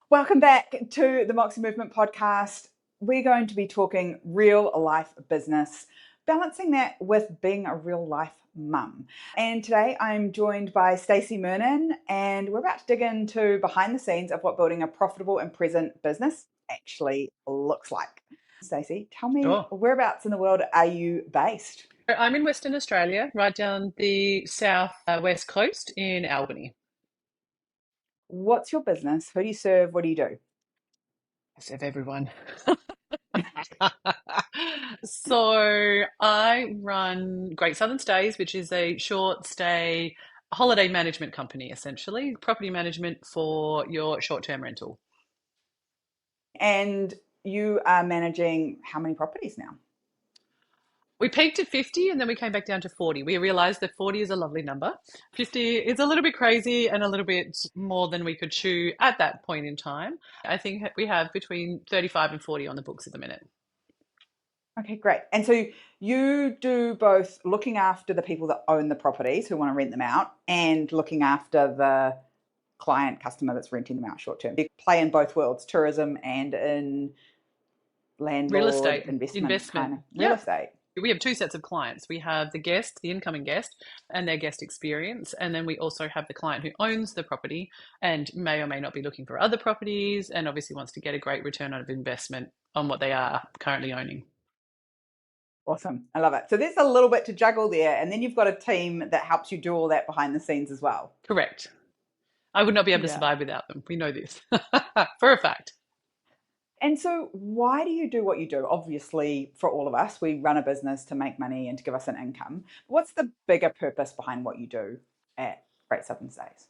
Welcome back to the Moxie Movement podcast. We're going to be talking real life business, balancing that with being a real life mum. And today I'm joined by Stacey Murnane, and we're about to dig into behind the scenes of what building a profitable and present business actually looks like. Stacey, tell me, Sure. whereabouts in the world are you based? I'm in Western Australia, right down the south west coast in Albany. What's your business? Who do you serve? What do you do? I serve everyone. So I run Great Southern Stays, which is a short stay holiday management company, essentially, property management for your short-term rental. And you are managing how many properties now? We peaked at 50 and then we came back down to 40. We realized that 40 is a lovely number. 50 is a little bit crazy and a little bit more than we could chew at that point in time. I think we have between 35 and 40 on the books at the minute. Okay, great. And so you do both looking after the people that own the properties who want to rent them out and looking after the client customer that's renting them out short term. You play in both worlds, tourism and in Real landlord estate investment investment. kind of real Yeah. estate. We have two sets of clients. We have the guest, the incoming guest, and their guest experience. And then we also have the client who owns the property and may or may not be looking for other properties and obviously wants to get a great return on investment on what they are currently owning. Awesome. I love it. So there's a little bit to juggle there. And then you've got a team that helps you do all that behind the scenes as well. Correct. I would not be able to Yeah. survive without them. We know this for a fact. And so why do you do what you do? Obviously, for all of us, we run a business to make money and to give us an income. What's the bigger purpose behind what you do at Great Southern Stays?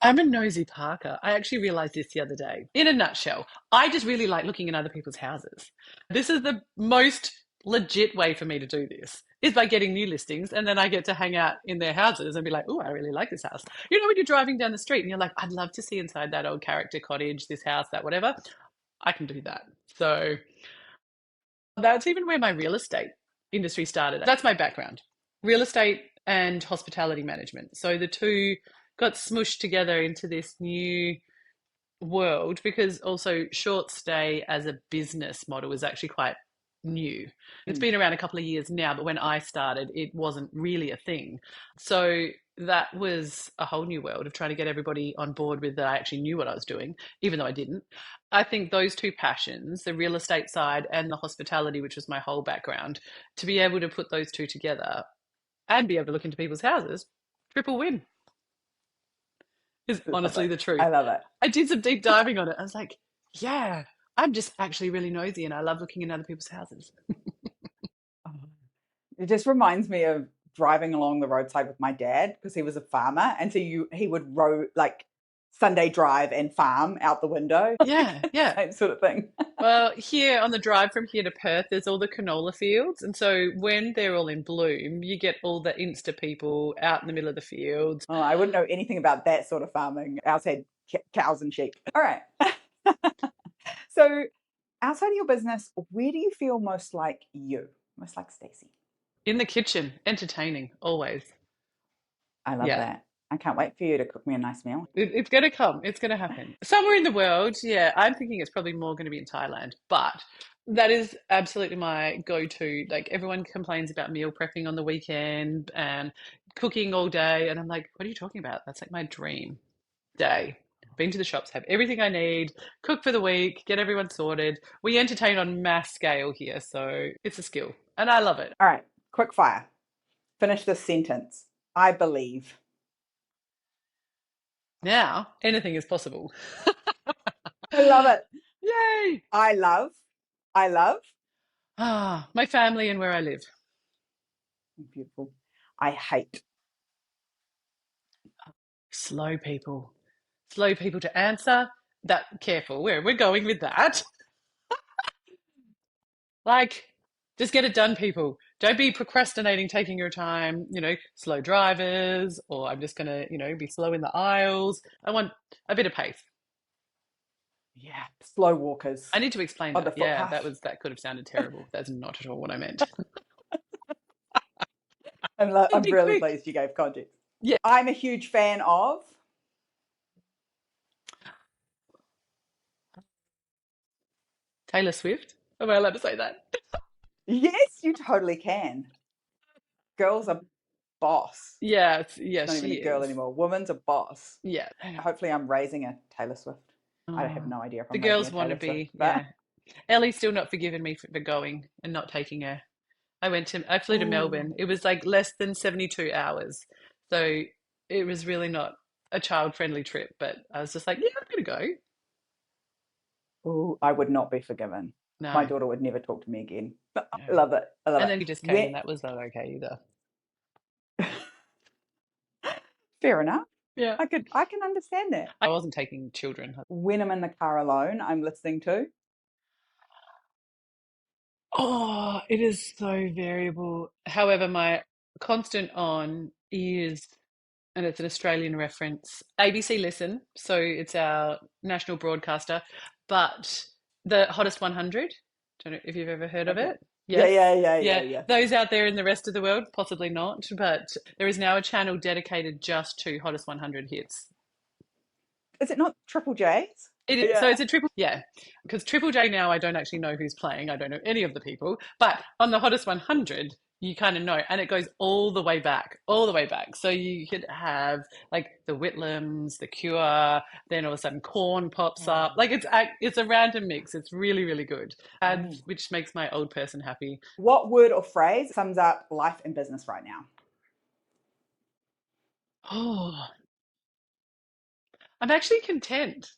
I'm a nosy Parker. I actually realized this the other day. In a nutshell, I just really like looking in other people's houses. This is the most legit way for me to do this is by getting new listings and then I get to hang out in their houses and be like, oh, I really like this house. You know, when you're driving down the street and you're like, I'd love to see inside that old character cottage, this house, that whatever. I can do that. So that's even where my real estate industry started. That's my background, real estate and hospitality management. So the two got smushed together into this new world because also short stay as a business model is actually quite new. It's Mm. been around a couple of years now, but when I started, it wasn't really a thing. So that was a whole new world of trying to get everybody on board with that I actually knew what I was doing, even though I didn't. I think those two passions, the real estate side and the hospitality, which was my whole background, to be able to put those two together and be able to look into people's houses, triple win is Love honestly it. the truth. I love it. I did some deep diving on it. I was like, yeah, I'm just actually really nosy and I love looking in other people's houses. Oh, it just reminds me of driving along the roadside with my dad because he was a farmer, and so he would row like Sunday drive and farm out the window, Yeah, yeah. same sort of thing. Well, here on the drive from here to Perth, there's all the canola fields. And so when they're all in bloom, you get all the Insta people out in the middle of the fields. Oh, I wouldn't know anything about that sort of farming. Ours had cows and sheep. All right. So, outside of your business, where do you feel most like you, most like Stacey? In the kitchen, entertaining, always. I love Yeah. that. I can't wait for you to cook me a nice meal. It's going to come. It's going to happen. Somewhere in the world, yeah, I'm thinking it's probably more going to be in Thailand, but that is absolutely my go-to. Like everyone complains about meal prepping on the weekend and cooking all day, and I'm like, what are you talking about? That's like my dream day. Been to the shops, have everything I need, cook for the week, get everyone sorted. We entertain on mass scale here, so it's a skill, and I love it. All right, quick fire. Finish this sentence. I believe. Now, anything is possible. I love it. Yay! I love. I love. Ah, my family and where I live. Beautiful. I hate. Slow people. Slow people to answer. That careful. We're going with that. Like, just get it done, people. Don't be procrastinating, taking your time, slow drivers, or I'm just gonna, be slow in the aisles. I want a bit of pace. Yeah, slow walkers I need to explain on the that. Yeah, footpath. that could have sounded terrible. That's not at all what I meant. I'm Be really quick. pleased you gave context. Yeah. I'm a huge fan of. Taylor Swift. Am I allowed to say that? Yes, you totally can. Girl's a boss. Yeah, She's yeah, not even she a girl is. anymore. Woman's a boss. Yeah. Hopefully, I'm raising a Taylor Swift. I have Oh, no idea if the I'm raising girls a want to Taylor Swift, be, but yeah. Ellie's still not forgiven me for going and not taking her. I flew to Melbourne. ooh, It was like less than 72 hours. So it was really not a child-friendly trip, but I was just like, yeah, I'm gonna go. ooh, I would not be forgiven. My No, daughter would never talk to me again. But no. I love it. I love And it. then he just came Where, and that was not okay either. fair enough. Yeah. I can understand that. I wasn't taking children. When I'm in the car alone, I'm listening to. Oh, it is so variable. However, my constant on is, and it's an Australian reference, ABC Listen. So it's our national broadcaster, but the Hottest 100. Don't know if you've ever heard of Okay. it. Yeah, Yes. yeah, yeah, yeah, Yeah. yeah. Those out there in the rest of the world, possibly not, but there is now a channel dedicated just to Hottest 100 hits. Is it not Triple J's? It is, so Yeah. it's a triple, yeah, because Triple J now I don't actually know who's playing. I don't know any of the people, but on the Hottest 100, you kind of know, and it goes all the way back, all the way back. So you could have like the Whitlams, the Cure, then all of a sudden Corn pops up. Oh. Like it's a random mix. It's really really good, Oh. which makes my old person happy. What word or phrase sums up life and business right now? Oh, I'm actually content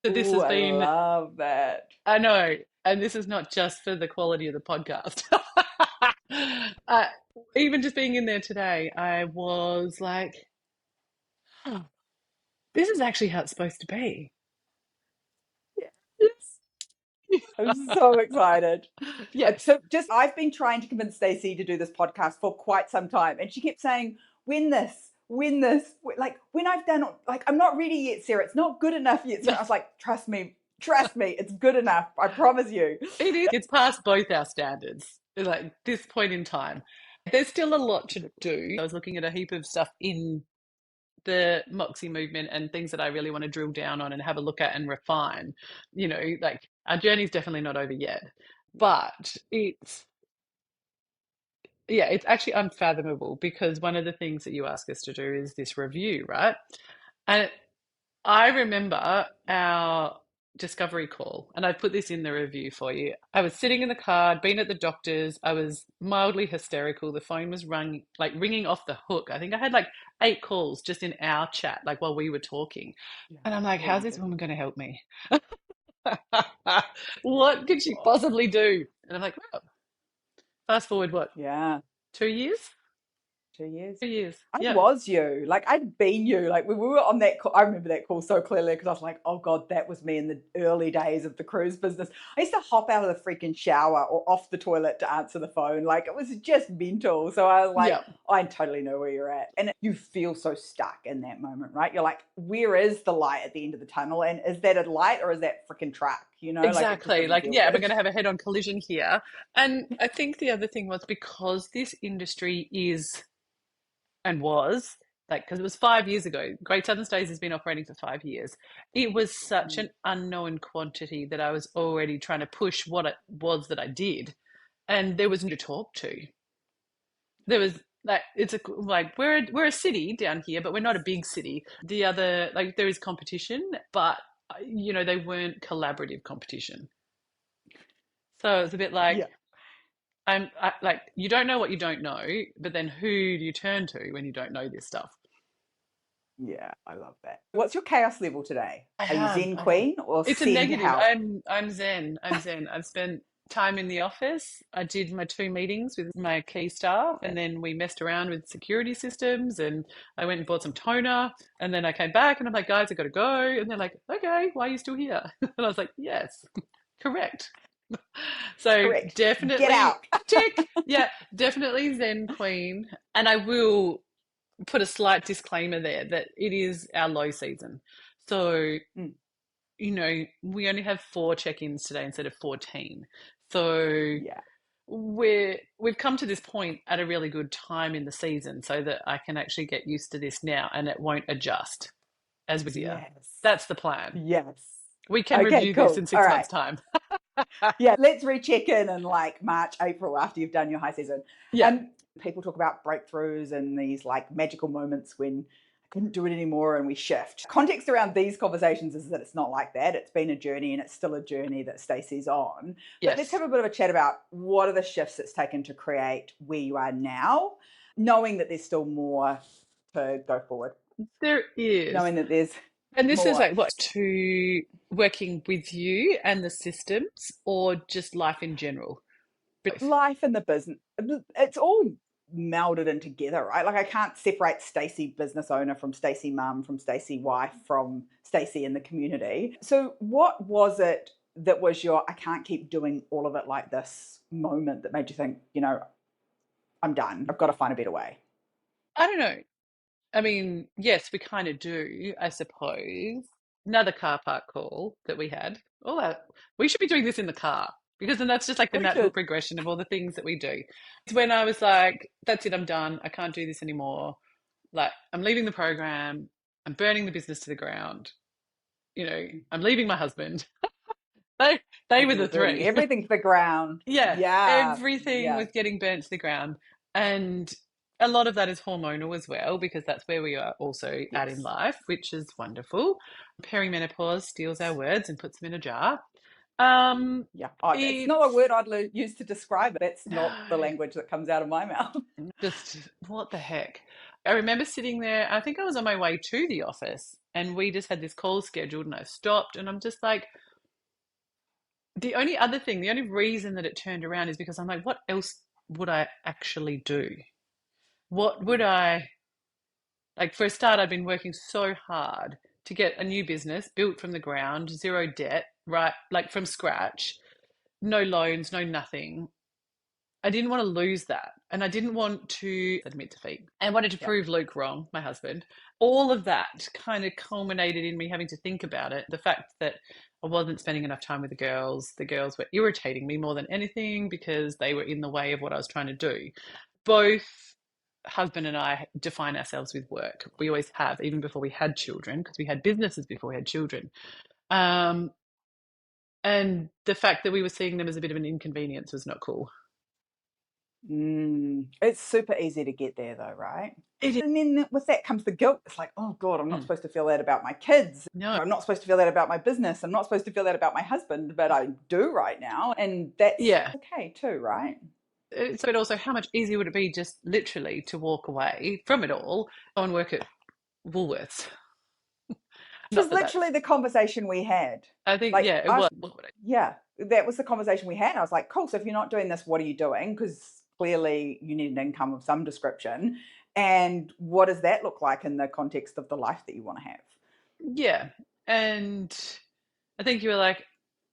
that this Ooh, has I been. love that. I know, and this is not just for the quality of the podcast. uh, Even just being in there today, I was like, oh, this is actually how it's supposed to be. Yes. I'm so excited. Yeah, So just I've been trying to convince Stacey to do this podcast for quite some time, and she kept saying, when this, like when I've done, like I'm not ready yet, Sarah. It's not good enough yet, Sarah. I was like, trust me, it's good enough. I promise you. it is. It's past both our standards. Like this point in time, there's still a lot to do. I was looking at a heap of stuff in the Moxie movement and things that I really want to drill down on and have a look at and refine. Like our journey's definitely not over yet, but it's actually unfathomable because one of the things that you ask us to do is this review, right? And I remember our discovery call, and I put this in the review for you. I was sitting in the car, I'd been at the doctor's, I was mildly hysterical. The phone was ringing off the hook. I think I had like 8 calls just in our chat, like while we were talking. Yeah, And I'm like, yeah, you how's this do. woman going to help me? What could she possibly do? And I'm like, well, fast forward, what, Yeah. 2 years? 2 years. 2 years. I Yeah. was you. Like I'd been you. Like we were on that call. I remember that call so clearly because I was like, oh God, that was me in the early days of the cruise business. I used to hop out of the freaking shower or off the toilet to answer the phone. Like it was just mental. So I was like, Yeah. I totally know where you're at. And you feel so stuck in that moment, right? You're like, where is the light at the end of the tunnel? And is that a light or is that freaking truck? Like it just Exactly. doesn't Like, feel yeah, we're good. going to have a head on collision here. And I think the other thing was because this industry is and was like, because it was 5 years ago, Great Southern Stays has been operating for 5 years. It was such Mm, an unknown quantity that I was already trying to push what it was that I did. And there was no to talk to. There was like, we're a city down here, but we're not a big city. The other, like, there is competition, but they weren't collaborative competition. So it's a bit like yeah. like you don't know what you don't know, but then who do you turn to when you don't know this stuff? Yeah, I love that. What's your chaos level today? I Are you have, Zen I have. queen or It's a send negative. house? I'm zen. I'm zen. I've spent time in the office. I did my 2 meetings with my key staff, and then we messed around with security systems, and I went and bought some toner, and then I came back, and I'm like, guys, I got to go, and they're like, okay, why are you still here? And I was like, yes, correct. So Correct. Get definitely out. tick. Yeah, definitely Zen Queen. And I will put a slight disclaimer there that it is our low season. So, Mm, we only have 4 check-ins today instead of 14. So yeah. we've come to this point at a really good time in the season so that I can actually get used to this now and it won't adjust as we see. Yes. That's the plan. Yes. We can Okay, review this cool. in All six right. months' time. Yeah, let's recheck in like March, April after you've done your high season. Yeah. And people talk about breakthroughs and these like magical moments when I couldn't do it anymore and we shift. Context around these conversations is that it's not like that. It's been a journey and it's still a journey that Stacey's on. But let's Yes. have a bit of a chat about what are the shifts it's taken to create where you are now, knowing that there's still more to go forward, There is. knowing that there's And this is more. like what to working with you and the systems or just life in general? Both. Life and the business, it's all melded in together, right? Like I can't separate Stacey business owner from Stacey mum, from Stacey wife, from Stacey in the community. So what was it that was your I can't keep doing all of it like this moment that made you think, I'm done. I've got to find a better way. I don't know. I mean, yes, we kind of do, I suppose. Another car park call that we had. Oh, we should be doing this in the car because then that's just like the We natural should. progression of all the things that we do. It's when I was like, that's it, I'm done. I can't do this anymore. Like, I'm leaving the program. I'm burning the business to the ground. I'm leaving my husband. They they Like were you were the burning three. everything to the ground. Yeah, Yeah. everything Yeah. was getting burnt to the ground. And a lot of that is hormonal as well, because that's where we are also at in Yes. life, which is wonderful. Perimenopause steals our words and puts them in a jar. Um, Yeah. Oh, it's not a it's word I'd use to describe it. That's not the no, language that comes out of my mouth. just what the heck. I remember sitting there, I think I was on my way to the office, and we just had this call scheduled, and I stopped, and I'm just like, the only reason that it turned around is because I'm like, what else would I actually do? What would I like? For a start, I'd been working so hard to get a new business built from the ground, zero debt, right? Like from scratch, no loans, no nothing. I didn't want to lose that. And I didn't want to admit defeat. And wanted to Yeah. prove Luke wrong, my husband. All of that kind of culminated in me having to think about it. The fact that I wasn't spending enough time with the girls. The girls were irritating me more than anything because they were in the way of what I was trying to do. Both husband and I define ourselves with work. We always have, even before we had children, because we had businesses before we had children. Um, and the fact that we were seeing them as a bit of an inconvenience was not cool. It's super easy to get there though, right? It is. And then with that comes the guilt. It's like, oh God, I'm not Mm. supposed to feel that about my kids. No. I'm not supposed to feel that about my business. I'm not supposed to feel that about my husband, but I do right now. And that's Yeah. okay too, right? But also, how much easier would it be just literally to walk away from it all, go and work at Woolworths? This Not is that that's, literally the conversation we had. I think, Like, yeah, it was. yeah, that was the conversation we had. I was like, cool. So if you're not doing this, what are you doing? Because clearly you need an income of some description. And what does that look like in the context of the life that you want to have? Yeah. And I think you were like,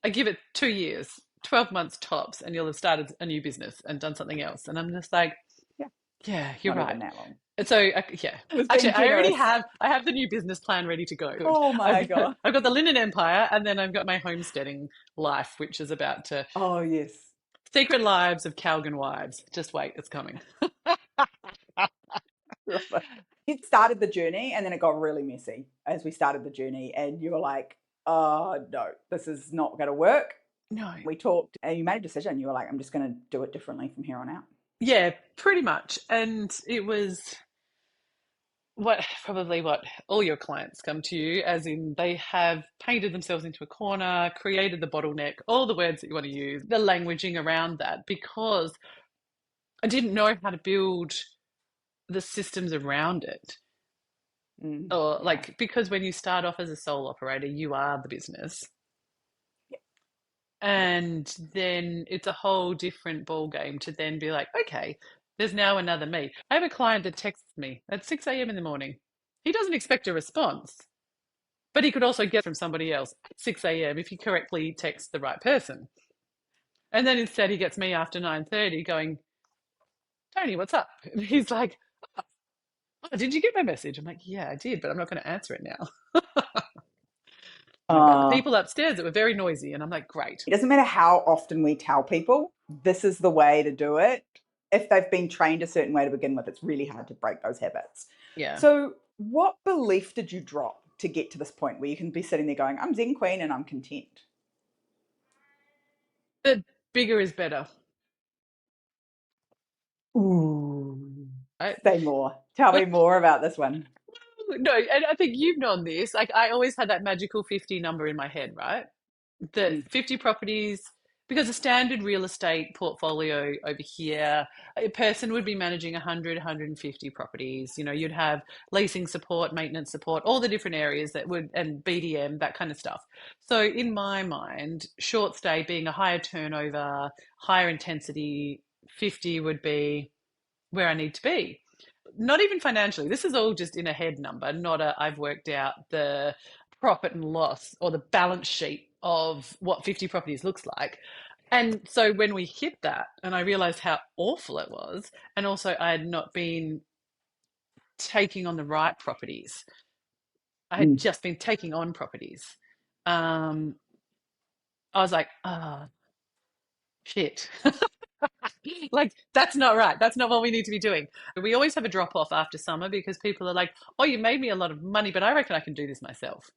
I give it 2 years, 12 months tops, and you'll have started a new business and done something else. And I'm just like, Yeah, yeah, you're not right. even that long. And so, yeah, It was actually, being generous. I have the new business plan ready to go. Good. Oh my God. I've got the linen empire, and then I've got my homesteading life, which is about to Oh, yes. secret lives of Calgon wives. Just wait, it's coming. Love it. You started the journey and then it got really messy as we started the journey. And you were like, oh, no, this is not going to work. No. We talked and you made a decision. You were like, I'm just going to do it differently from here on out. Yeah, pretty much. And it was what all your clients come to you, as in they have painted themselves into a corner, created the bottleneck, all the words that you want to use, the languaging around that, because I didn't know how to build the systems around it. Or Yeah. like, because when you start off as a sole operator, you are the business. Yeah. And then it's a whole different ball game to then be like, okay, there's now another me. I have a client that texts me at 6 a.m. in the morning. He doesn't expect a response, but he could also get from somebody else at 6 a.m. if he correctly texts the right person. And then instead he gets me after 9:30 going, Tony, what's up? And he's like, oh, did you get my message? I'm like, yeah, I did, but I'm not going to answer it now. About the Uh, people upstairs that were very noisy. And I'm like, great. it doesn't matter how often we tell people this is the way to do it. If they've been trained a certain way to begin with, it's really hard to break those habits. Yeah. So, what belief did you drop to get to this point where you can be sitting there going, I'm Zen Queen and I'm content? The bigger is better. Ooh. Right? Say more. Tell me more about this one. No, and I think you've known this. Like I always had that magical 50 number in my head, right? That Mm. 50 properties, because a standard real estate portfolio over here, a person would be managing 100, 150 properties. You know, you'd have leasing support, maintenance support, all the different areas that would, and BDM, that kind of stuff. So in my mind, short stay being a higher turnover, higher intensity, 50 would be where I need to be. Not even financially. This is all just in a head number, not a I've worked out the profit and loss or the balance sheet of what 50 properties looks like. And so when we hit that, and I realized how awful it was, and also I had not been taking on the right properties, I had Mm. just been taking on properties. Um, I was like, ah, oh, shit. Like, that's not right. That's not what we need to be doing. We always have a drop off after summer because people are like, oh, you made me a lot of money, but I reckon I can do this myself.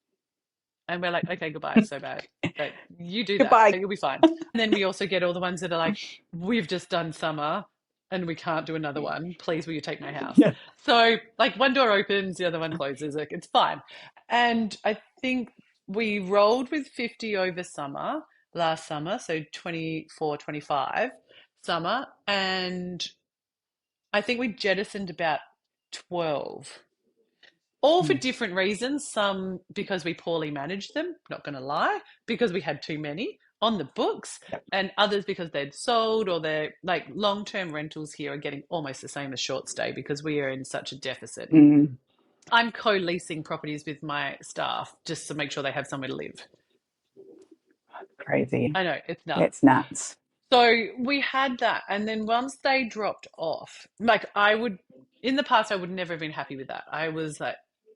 And we're like, okay, goodbye. It's so bad. But you do that. Goodbye. You'll be fine. And then we also get all the ones that are like, we've just done summer and we can't do another one. Please, will you take my house? Yeah. So, like, one door opens, the other one closes. Like, it's fine. And I think we rolled with 50 over summer, last summer. So 24, 25 summer. And I think we jettisoned about 12, all for Mm. different reasons. Some because we poorly managed them, not going to lie, because we had too many on the books, Yep. and others because they'd sold, or they're like long term rentals here are getting almost the same as short stay because we are in such a deficit. Mm. I'm co leasing properties with my staff just to make sure they have somewhere to live. Crazy. I know, it's nuts. That's nuts. So we had that. And then once they dropped off, like I would, in the past, I would never have been happy with that. I was like,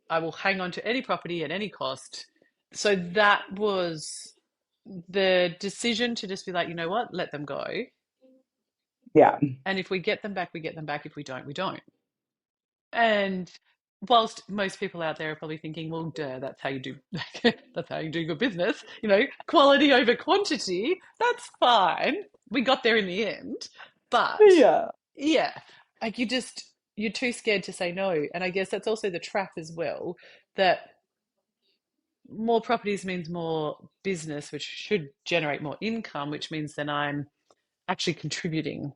I will hang on to any property at any cost. So that was the decision to just be like, you know what, let them go. Yeah. And if we get them back, we get them back. If we don't, we don't. And whilst most people out there are probably thinking, well, duh, that's how you do that's how you do good business, you know, quality over quantity, that's fine. We got there in the end. But Yeah. yeah, like you're too scared to say no. And I guess that's also the trap as well, that more properties means more business, which should generate more income, which means then I'm actually contributing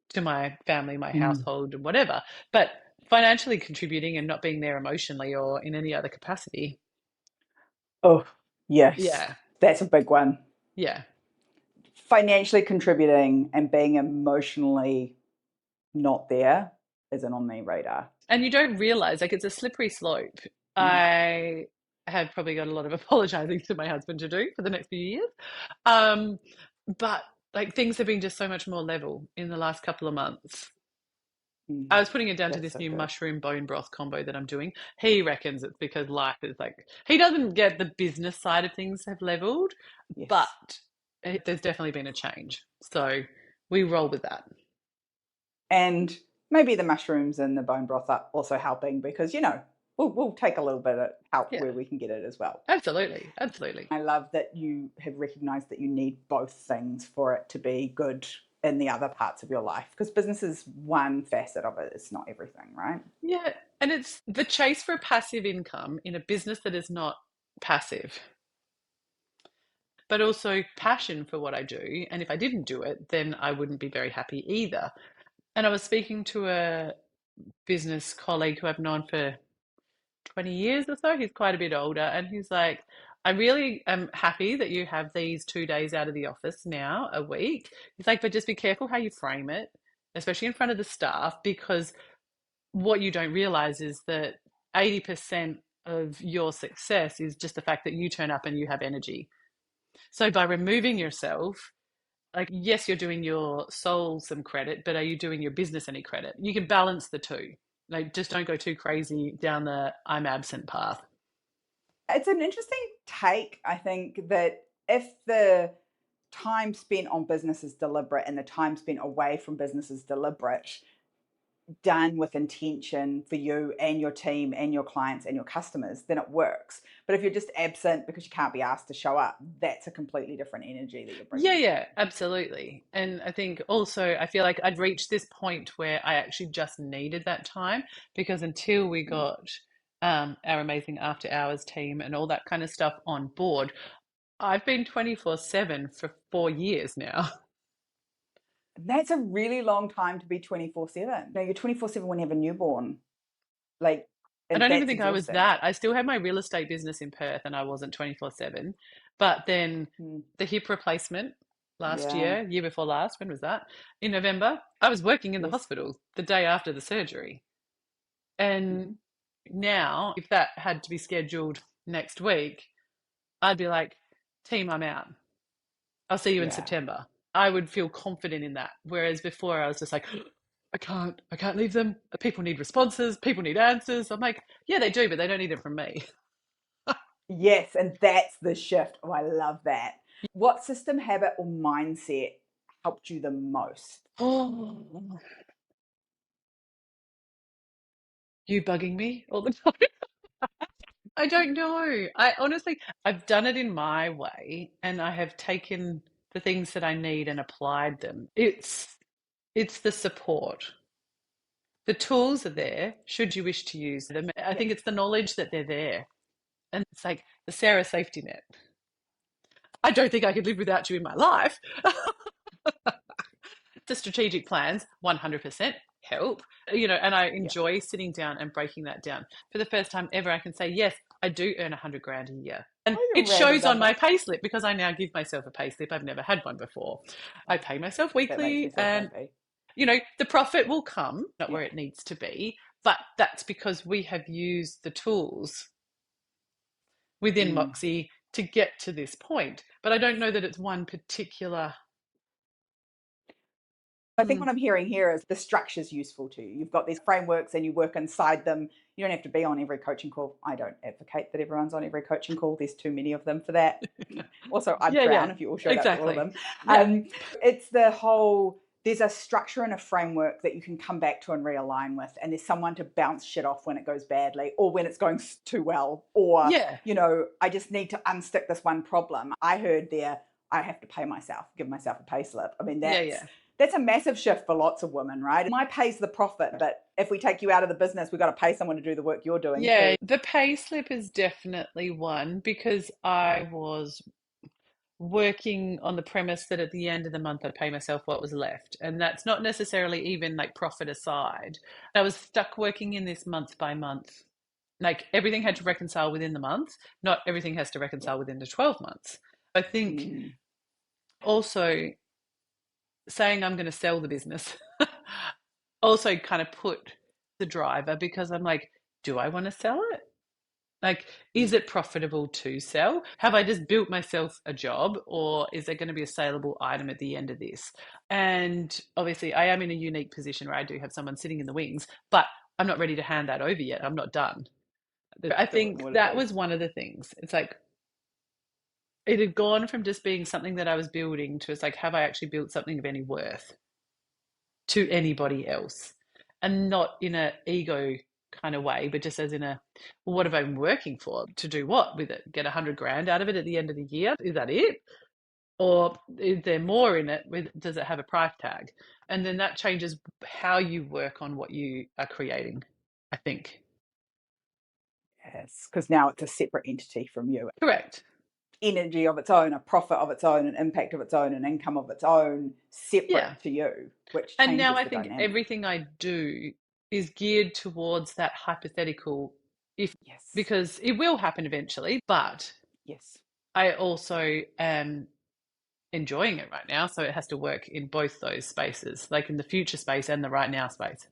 to my family, my Mm. household, and whatever. But financially contributing and not being there emotionally or in any other capacity. Oh, yes. Yeah. That's a big one. Yeah. Financially contributing and being emotionally not there isn't on the radar. And you don't realize, like, it's a slippery slope. Mm. I have probably got a lot of apologizing to my husband to do for the next few years. Um, but like things have been just so much more level in the last couple of months. Mm. I was putting it down to That's this so new good. mushroom bone broth combo that I'm doing. He reckons it's because life is like, he doesn't get the business side of things have leveled, Yes. but there's definitely been a change. So we roll with that. And maybe the mushrooms and the bone broth are also helping because, we'll take a little bit of help Yeah, where we can get it as well. absolutely. Absolutely. I love that you have recognized that you need both things for it to be good in the other parts of your life because business is one facet of it. It's not everything, right? Yeah. And it's the chase for passive income in a business that is not passive, but also passion for what I do. And if I didn't do it, then I wouldn't be very happy either. And I was speaking to a business colleague who I've known for 20 years or so. He's quite a bit older. And he's like, I really am happy that you have these 2 days out of the office now a week. He's like, but just be careful how you frame it, especially in front of the staff, because what you don't realize is that 80% of your success is just the fact that you turn up and you have energy. So by removing yourself, like, yes, you're doing your soul some credit, but are you doing your business any credit? You can balance the two. Like, just don't go too crazy down the I'm absent path. It's an interesting take, I think, that if the time spent on business is deliberate and the time spent away from business is deliberate, done with intention for you and your team and your clients and your customers, then it works. But if you're just absent because you can't be asked to show up, that's a completely different energy that you're Yeah, bringing to yeah, it. absolutely. And I think also, I feel like I'd reached this point where I actually just needed that time because until we Mm. got our amazing after hours team and all that kind of stuff on board, I've been 24/7 for 4 years now. That's a really long time to be 24/7. No, you're 24/7 when you have a newborn. Like, I and don't even that's think I was exhausting. that. I still had my real estate business in Perth and I wasn't 24/7. But then Mm. the hip replacement last Yeah. year, year before last, when was that? In November, I was working in the Yes. hospital the day after the surgery. And Hmm. now, if that had to be scheduled next week, I'd be like, team, I'm out. I'll see you in Yeah. September. I would feel confident in that. Whereas before I was just like, I can't leave them. People need responses. People need answers. I'm like, yeah, they do, but they don't need it from me. Yes, and that's the shift. Oh, I love that. What system, habit, or mindset helped you the most? Oh, you bugging me all the time. I don't know. I honestly, I've done it in my way and I have taken the things that I need and applied them. It's the support. The tools are there should you wish to use them. I Yes. think it's the knowledge that they're there. And it's like the Sarah safety net. I don't think I could live without you in my life. The strategic plans 100% help, and I Yeah. enjoy sitting down and breaking that down. For the first time ever, I can say, yes, I do earn 100 grand a year. And Oh, you it random shows on number. my payslip because I now give myself a payslip. I've never had one before. I Oh, pay myself that makes me weekly so and, happy. the profit will come, not Yeah. where it needs to be, but that's because we have used the tools within Mm. Moxie to get to this point. But I don't know that it's one particular. I think Mm, what I'm hearing here is the structure's useful to you. You've got these frameworks and you work inside them. You don't have to be on every coaching call. I don't advocate that everyone's on every coaching call. There's too many of them for that. Also, I'd yeah, drown yeah, if you all showed up to all of exactly. them. Yeah, It's the whole, there's a structure and a framework that you can come back to and realign with. And there's someone to bounce shit off when it goes badly or when it's going too well. Or, yeah, I just need to unstick this one problem. I heard there, I have to pay myself, give myself a pay slip. I mean, yeah, that's yeah. that's a massive shift for lots of women, right? My pay's the profit, but if we take you out of the business, we've got to pay someone to do the work you're doing Yeah, too. the pay slip is definitely one because I was working on the premise that at the end of the month I'd pay myself what was left. And that's not necessarily even like profit aside. I was stuck working in this month by month. Like everything had to reconcile within the month, not everything has to Yeah. reconcile within the 12 months. I think Mm. also saying I'm going to sell the business also kind of put the driver because I'm like, do I want to sell it? Like, is it profitable to sell? Have I just built myself a job, or is there going to be a saleable item at the end of this? And obviously, I am in a unique position where I do have someone sitting in the wings, but I'm not ready to hand that over yet. I'm not done. I So what think will it that be? was one of the things. It's like it had gone from just being something that I was building to it's like, have I actually built something of any worth to anybody else? And not in a ego kind of way, but just as in a, well, what have I been working for? To do what with it? Get 100 grand out of it at the end of the year? Is that it? Or is there more in it? Does it have a price tag? And then that changes how you work on what you are creating, I think. Yes, because now it's a separate entity from you. Correct. Energy of its own, a profit of its own, an impact of its own, an income of its own, Yeah. separate to you, which And now changes I the think dynamic. everything I do is geared towards that hypothetical if Yes. because it will happen eventually, but Yes. I also am enjoying it right now, so it has to work in both those spaces, like in the future space and the right now space.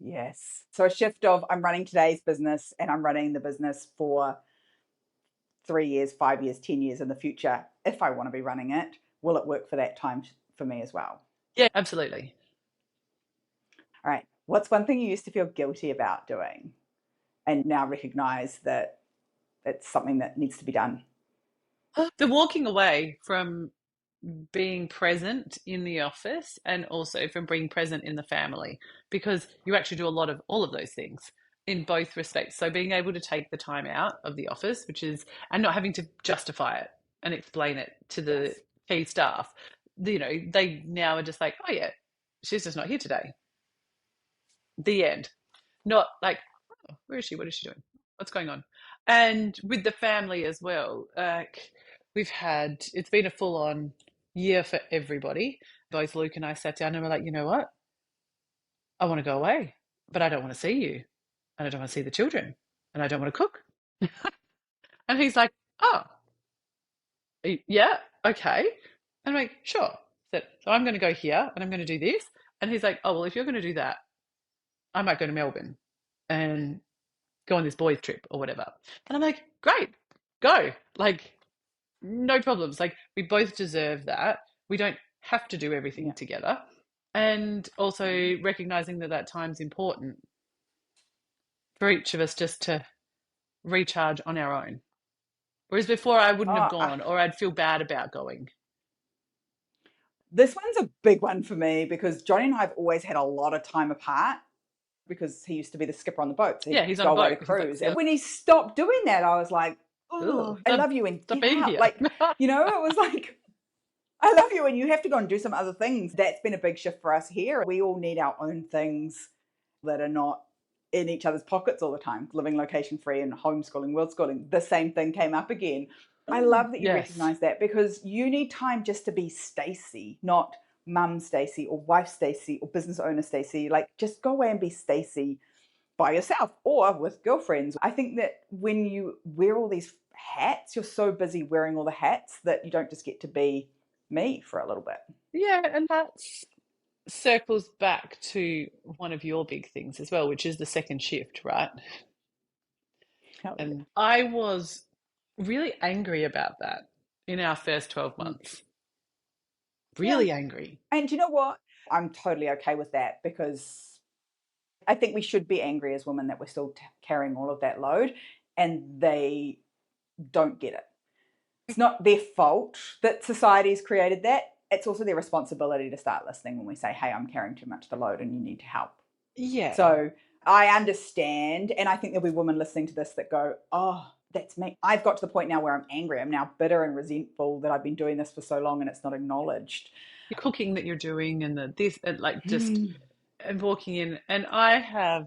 Yes. So a shift of I'm running today's business and I'm running the business for 3 years, 5 years, 10 years in the future. If I want to be running it, will it work for that time for me as well? Yeah, absolutely. All right. What's one thing you used to feel guilty about doing and now recognize that it's something that needs to be done? The walking away from being present in the office and also from being present in the family, because you actually do a lot of all of those things in both respects. So being able to take the time out of the office, which is, and not having to justify it and explain it to the Yes. key staff, they now are just like, oh yeah, she's just not here today. The end. Not like, oh, where is she? What is she doing? What's going on? And with the family as well, like it's been a full on year for everybody. Both Luke and I sat down and were like, you know what? I want to go away, but I don't want to see you. And I don't want to see the children. And I don't want to cook. And he's like, oh, yeah, okay. And I'm like, sure. So I'm going to go here and I'm going to do this. And he's like, oh, well, if you're going to do that, I might go to Melbourne and go on this boys' trip or whatever. And I'm like, great, go. Like, no problems. Like, we both deserve that. We don't have to do everything Yeah. together. And also recognizing that that time's important for each of us just to recharge on our own. Whereas before, I wouldn't have Oh, gone or I'd feel bad about going. this one's a big one for me because Johnny and I have always had a lot of time apart because he used to be the skipper on the boat. So he'd Yeah, he's on go a away to boat. He's like, cruise. And when he stopped doing that, I was like, oh, I stop, love you and stop get being out. here. Like, it was like, I love you and you have to go and do some other things. That's been a big shift for us here. We all need our own things that are not in each other's pockets all the time, living location free and homeschooling, world schooling. The same thing came up again. I love that you Yes. recognize that because you need time just to be Stacey, not mum Stacey or wife Stacey or business owner Stacey. Like just go away and be Stacey by yourself or with girlfriends. I think that when you wear all these hats, you're so busy wearing all the hats that you don't just get to be me for a little bit. Yeah, and that circles back to one of your big things as well, which is the second shift, right? Hell yeah. And I was really angry about that in our first 12 Mm. months. Yeah. Really angry. And you know what? I'm totally okay with that because I think we should be angry as women that we're still carrying all of that load and they don't get it. It's not their fault that society's created that. It's also their responsibility to start listening when we say, hey, I'm carrying too much of the load and you need to help. Yeah. So I understand. And I think there'll be women listening to this that go, oh, that's me. I've got to the point now where I'm angry. I'm now bitter and resentful that I've been doing this for so long and it's not acknowledged. The cooking that you're doing and the this and like just Mm. and walking in, and I have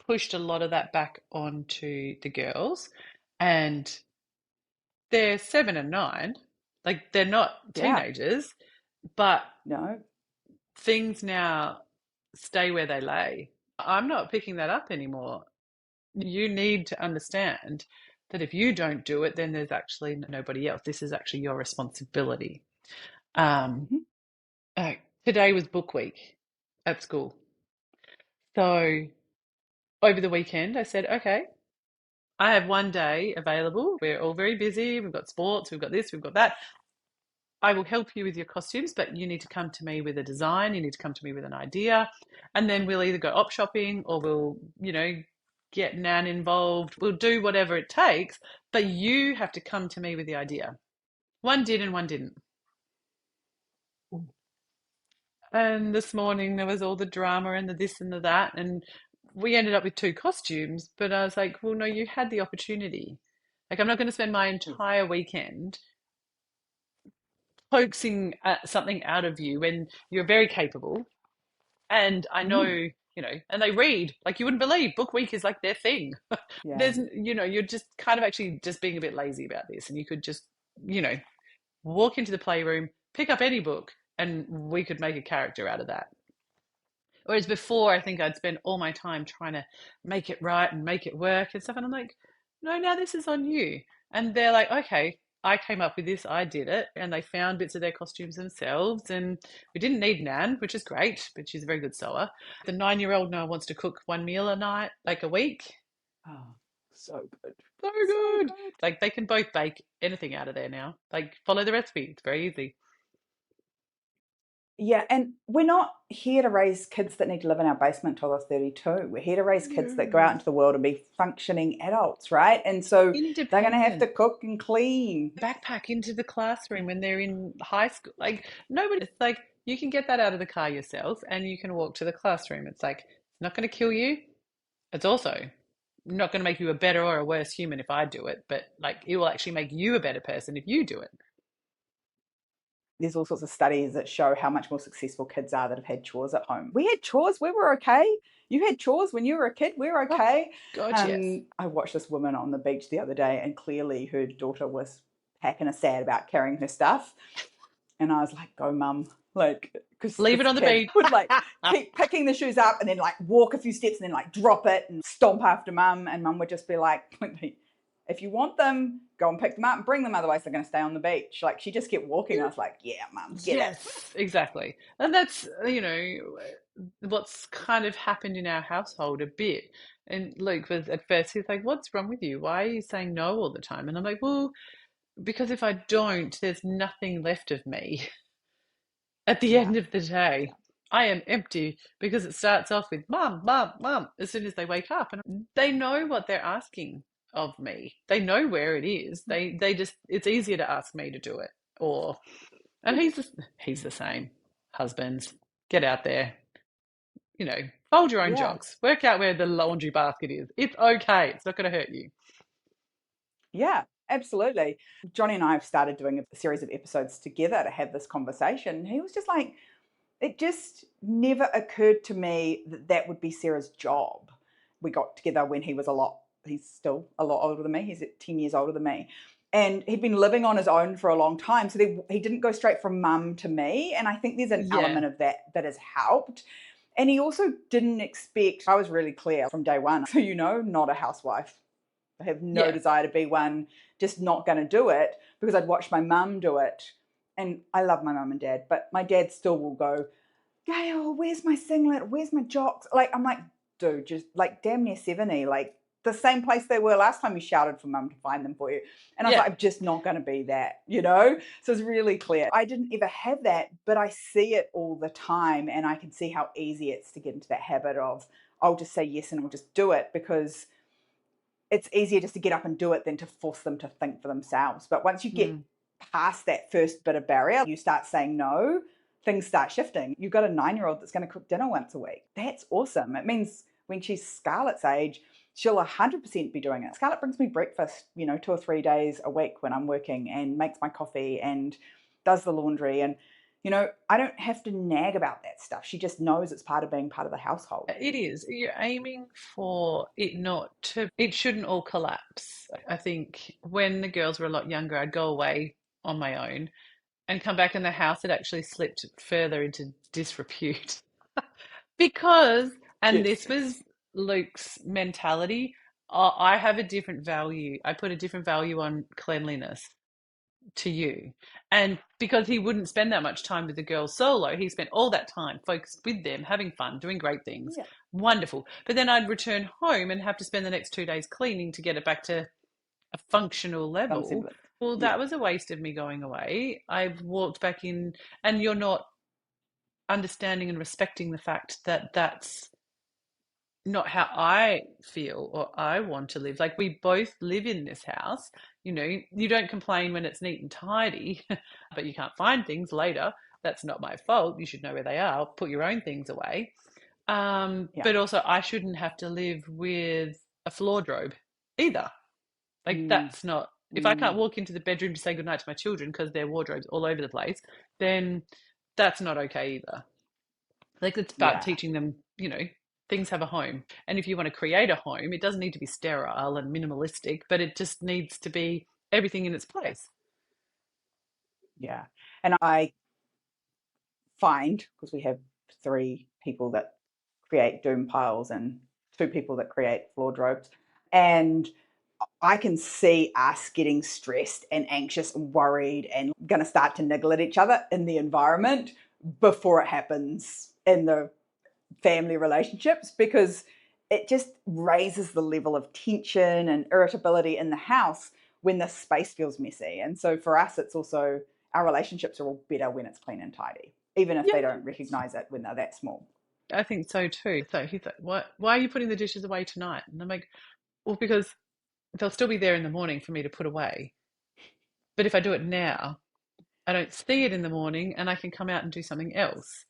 pushed a lot of that back onto the girls, and they're 7 and 9, like they're not Yeah. teenagers, but No. things now stay where they lay. I'm not picking that up anymore. You need to understand that if you don't do it, then there's actually nobody else. This is actually your responsibility. Um, Mhm. uh, Today was book week at school. So over the weekend, I said, okay, I have one day available. We're all very busy. We've got sports, we've got this, we've got that. I will help you with your costumes, but you need to come to me with a design. You need to come to me with an idea. And then we'll either go op shopping or we'll, get Nan involved. We'll do whatever it takes, but you have to come to me with the idea. One did and one didn't. And this morning there was all the drama and the this and the that. And we ended up with two costumes, but I was like, well, no, you had the opportunity. Like, I'm not going to spend my entire weekend coaxing something out of you when you're very capable. And I know, Mm. and they read like you wouldn't believe. Book week is like their thing. Yeah. You're just kind of actually just being a bit lazy about this. And you could just, you know, walk into the playroom, pick up any book, and we could make a character out of that. Whereas before, I think I'd spend all my time trying to make it right and make it work and stuff. And I'm like, no, now this is on you. And they're like, okay, I came up with this, I did it. And they found bits of their costumes themselves. And we didn't need Nan, which is great, but she's a very good sewer. The 9-year-old now wants to cook one meal a night, like a week. Oh, so good. So So good. good. Like they can both bake anything out of there now. Like follow the recipe. It's very easy. Yeah, and we're not here to raise kids that need to live in our basement till they're 32. We're here to raise kids that go out No. into the world and be functioning adults, right? And so they're going to have to Independent. cook and clean. Backpack into the classroom when they're in high school. Like nobody, it's like you can get that out of the car yourself and you can walk to the classroom. It's like it's not going to kill you. It's also not going to make you a better or a worse human if I do it, but like it will actually make you a better person if you do it. There's all sorts of studies that show how much more successful kids are that have had chores at home. We had chores, we were okay. You had chores when you were a kid, we were Oh, okay. God, yes. I watched this woman on the beach the other day, and clearly her daughter was packing a sad about carrying her stuff. And I was like, go, mum. Like, because Leave it this on the kid beach. would like keep picking the shoes up and then like walk a few steps and then like drop it and stomp after mum. And mum would just be like, if you want them, go and pick them up and bring them. Otherwise, they're going to stay on the beach. Like, she just kept walking. I was like, yeah, mum, get it. Yes, exactly. And that's, what's kind of happened in our household a bit. And Luke was at first, he's like, what's wrong with you? Why are you saying no all the time? And I'm like, well, because if I don't, there's nothing left of me at the Yeah, end of the day. yeah, I am empty because it starts off with mum, mum, mum as soon as they wake up. And they know what they're asking of me. They know where it is. They just, it's easier to ask me to do it. Or and he's the same. Husbands, get out there. Fold your own yeah. jocks. Work out where the laundry basket is. It's okay. It's not going to hurt you. Yeah, absolutely. Johnny and I have started doing a series of episodes together to have this conversation. And he was just like, it just never occurred to me that that would be Sarah's job. We got together when he's still a lot older than me. He's 10 years older than me. And he'd been living on his own for a long time. So he didn't go straight from mum to me. And I think there's an Yeah, element of that that has helped. And he also didn't expect, I was really clear from day one. So, not a housewife. I have no yeah, desire to be one, just not going to do it because I'd watched my mum do it. And I love my mum and dad, but my dad still will go, Gail, where's my singlet? Where's my jocks? Like, I'm like, dude, just like damn near 70, like the same place they were last time you shouted for mum to find them for you. And I was yeah. like, I'm just not going to be that, So it's really clear. I didn't ever have that, but I see it all the time. And I can see how easy it's to get into that habit of, I'll just say yes and I'll just do it because it's easier just to get up and do it than to force them to think for themselves. But once you get Mm. past that first bit of barrier, you start saying no, things start shifting. You've got a 9-year-old that's going to cook dinner once a week. That's awesome. It means when she's Scarlett's age, she'll 100% be doing it. Scarlett brings me breakfast, 2 or 3 days a week when I'm working and makes my coffee and does the laundry. And I don't have to nag about that stuff. She just knows it's part of being part of the household. It is. You're aiming for it not to, it shouldn't all collapse. I think when the girls were a lot younger, I'd go away on my own and come back and the house had actually slipped further into disrepute. Because, and Yes. this was Luke's mentality, I have a different value. I put a different value on cleanliness to you. And because he wouldn't spend that much time with the girls solo, he spent all that time focused with them, having fun, doing great things. Yeah. Wonderful. But then I'd return home and have to spend the next 2 days cleaning to get it back to a functional Some level. semblance. Well, Yeah. that was a waste of me going away. I've walked back in, and you're not understanding and respecting the fact that that's not how I feel or I want to live. Like we both live in this house. You don't complain when it's neat and tidy, but you can't find things later. That's not my fault. You should know where they are. Put your own things away. Yeah. But also, I shouldn't have to live with a floor drobe either. Like Mm, that's not. If I can't mm, walk into the bedroom to say goodnight to my children because their wardrobe's all over the place, then that's not okay either. Like it's about yeah. teaching them, things have a home. And if you want to create a home, it doesn't need to be sterile and minimalistic, but it just needs to be everything in its place. Yeah. And I find, because we have 3 people that create doom piles and 2 people that create floor droves, and I can see us getting stressed and anxious and worried and going to start to niggle at each other in the environment before it happens in the family relationships because it just raises the level of tension and irritability in the house when the space feels messy. And so for us, it's also our relationships are all better when it's clean and tidy. even if Yeah, they don't recognize it when they're that small. I think so too. So he's like, why are you putting the dishes away tonight? And I'm like, well, because they'll still be there in the morning for me to put away. But if I do it now, I don't see it in the morning and I can come out and do something else.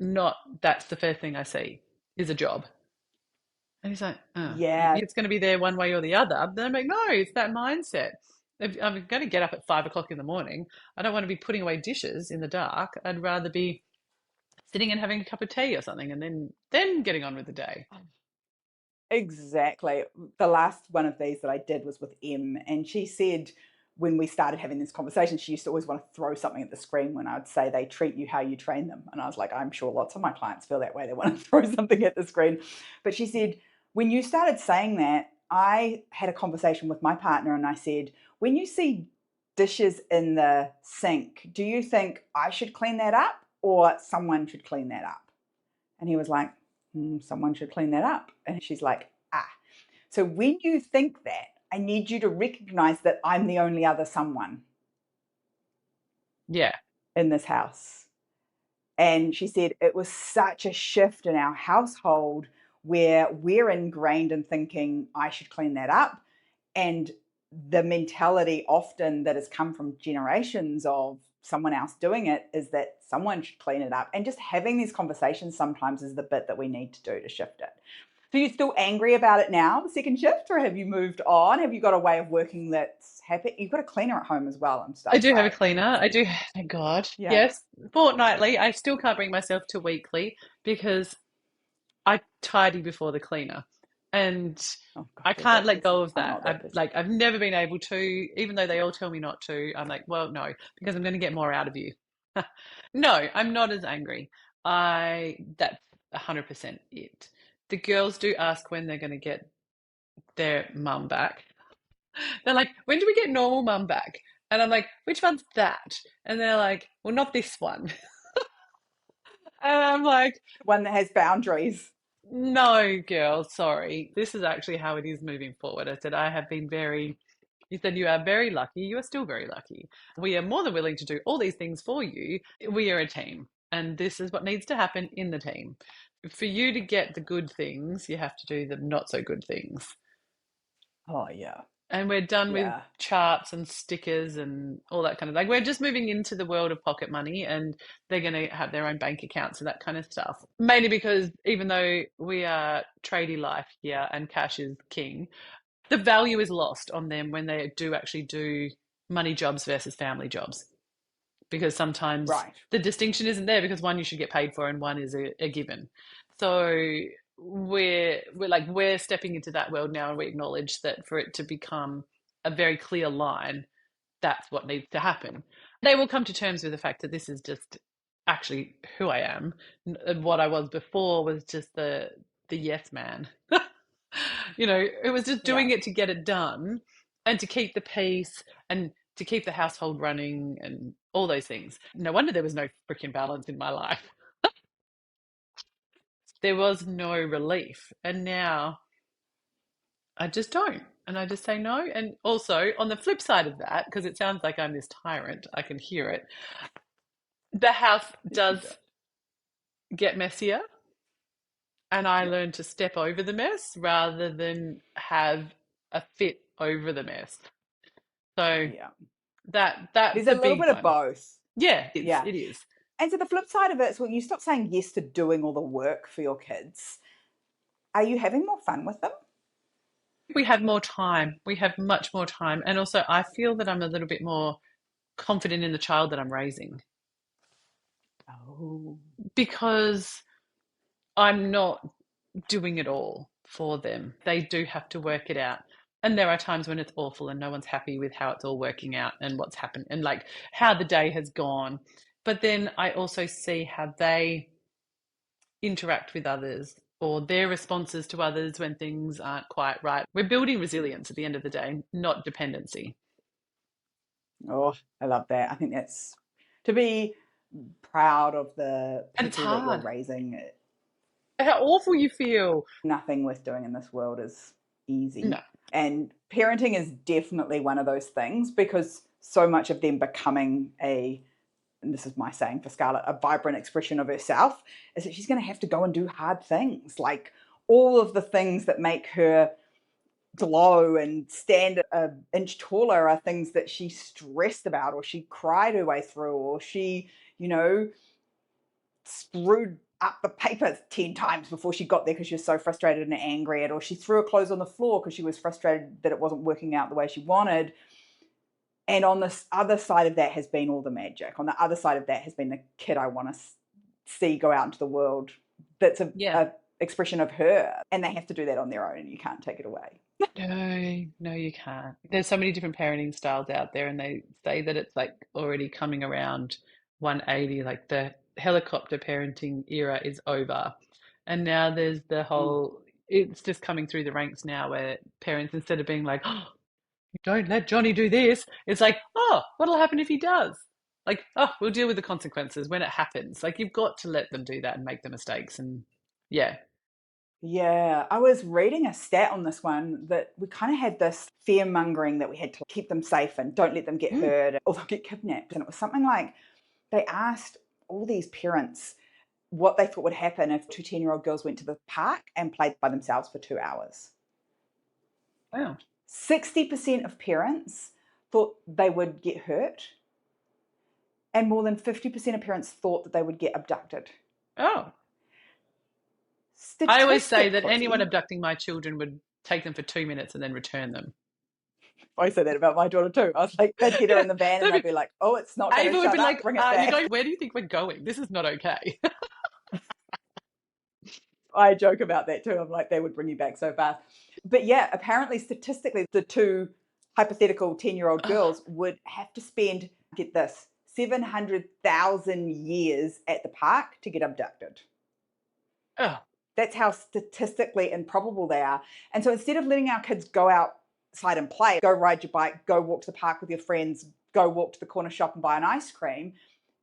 Not that's the first thing I see is a job. And he's like, oh, Yeah, it's going to be there one way or the other. Then I'm like, no, it's that mindset. If I'm going to get up at 5 o'clock in the morning, I don't want to be putting away dishes in the dark. I'd rather be sitting and having a cup of tea or something and then getting on with the day. exactly. The last one of these that I did was with M, and she said when we started having this conversation, she used to always want to throw something at the screen when I'd say they treat you how you train them. And I was like, I'm sure lots of my clients feel that way. They want to throw something at the screen. But she said, when you started saying that, I had a conversation with my partner and I said, when you see dishes in the sink, do you think I should clean that up or someone should clean that up? And he was like, someone should clean that up. And she's like, ah. So when you think that, I need you to recognize that I'm the only other someone Yeah. in this house. And she said it was such a shift in our household where we're ingrained in thinking I should clean that up. And the mentality often that has come from generations of someone else doing it is that someone should clean it up. And just having these conversations sometimes is the bit that we need to do to shift it. So you're still angry about it now, the second shift, or have you moved on? Have you got a way of working that's happy? You've got a cleaner at home as well and I stuff, do have a right? cleaner. I do, thank God. Yeah. Yes, fortnightly. I still can't bring myself to weekly because I tidy before the cleaner. And Oh God, I you're can't that let go person. of I'm that. not that person. I've never been able to, even though they all tell me not to. I'm like, well, no, because I'm going to get more out of you. No, I'm not as angry. That's 100% it. The girls do ask when they're going to get their mum back. They're like, when do we get normal mum back? And I'm like, which one's that? And they're like, well, not this one. And I'm like, One that has boundaries. no, girl, sorry. This is actually how it is moving forward. I said, I have been very, you said you are very lucky. You are still very lucky. We are more than willing to do all these things for you. We are a team. And this is what needs to happen in the team. For you to get the good things, you have to do the not so good things. Oh yeah. And we're done with Yeah. charts and stickers and all that kind of like we're just moving into the world of pocket money and they're going to have their own bank accounts and that kind of stuff. Mainly because even though we are tradie life here and cash is king, the value is lost on them when they do actually do money jobs versus family jobs. Because sometimes Right. the distinction isn't there because one you should get paid for and one is a given. So we're stepping into that world now and we acknowledge that for it to become a very clear line, that's what needs to happen. They will come to terms with the fact that this is just actually who I am. And what I was before was just the yes man. It was just Yeah. doing it to get it done and to keep the peace and to keep the household running and all those things. No wonder there was no freaking balance in my life. There was no relief. And now I just don't. And I just say no. And also, on the flip side of that, because it sounds like I'm this tyrant, I can hear it. The house You do. does get messier, and I Yeah. learn to step over the mess rather than have a fit over the mess. So Yeah. that's There's a a little big bit of one. both. Yeah, Yeah. it is. And so the flip side of it is when you stop saying yes to doing all the work for your kids, are you having more fun with them? We have more time. We have much more time. And also, I feel that I'm a little bit more confident in the child that I'm raising Oh. because I'm not doing it all for them. They do have to work it out. And there are times when it's awful and no one's happy with how it's all working out and what's happened and like how the day has gone. But then I also see how they interact with others or their responses to others when things aren't quite right. We're building resilience at the end of the day, not dependency. Oh, I love that. I think that's to be proud of the And it's people that you're hard. raising. How awful you feel. Nothing worth doing in this world is No. easy. And parenting is definitely one of those things because so much of them becoming a and this is my saying for Scarlett, a vibrant expression of herself, is that she's going to have to go and do hard things. Like all of the things that make her glow and stand an inch taller are things that she stressed about, or she cried her way through, or she, you know, screwed up the paper 10 times before she got there because she was so frustrated and angry at, or she threw her clothes on the floor because she was frustrated that it wasn't working out the way she wanted. And on this other side of that has been all the magic. On the other side of that has been the kid I want to see go out into the world. That's a expression of her, and they have to do that on their own, and you can't take it away. No, you can't. There's so many different parenting styles out there, and they say that it's like already coming around 180, like the helicopter parenting era is over. And now there's the Mm. whole, it's just coming through the ranks now where parents, instead of being like, oh, don't let Johnny do this, it's like, oh, what'll happen if he does? Like, oh, we'll deal with the consequences when it happens. Like, you've got to let them do that and make the mistakes. And yeah. Yeah, I was reading a stat on this one that we kind of had this fear mongering that we had to keep them safe and don't let them get Mm. hurt or they'll get kidnapped. And it was something like they asked all these parents what they thought would happen if two 10-year-old girls went to the park and played by themselves for 2 hours. Wow. 60% of parents thought they would get hurt, and more than 50% of parents thought that they would get abducted. Oh. I always say that anyone Statistically, abducting my children would take them for 2 minutes and then return them. I say that about my daughter too. I was like, they'd get her in the van and they'd be like, oh, it's not going to Ava would shut be up, like, bring it you're back. going, where do you think we're going? This is not okay. I joke about that too. I'm like, they would bring you back so fast. But yeah, apparently, statistically, the two hypothetical 10-year-old girls would have to spend, get this, 700,000 years at the park to get abducted. Oh, That's how statistically improbable they are. And so instead of letting our kids go outside and play, go ride your bike, go walk to the park with your friends, go walk to the corner shop and buy an ice cream,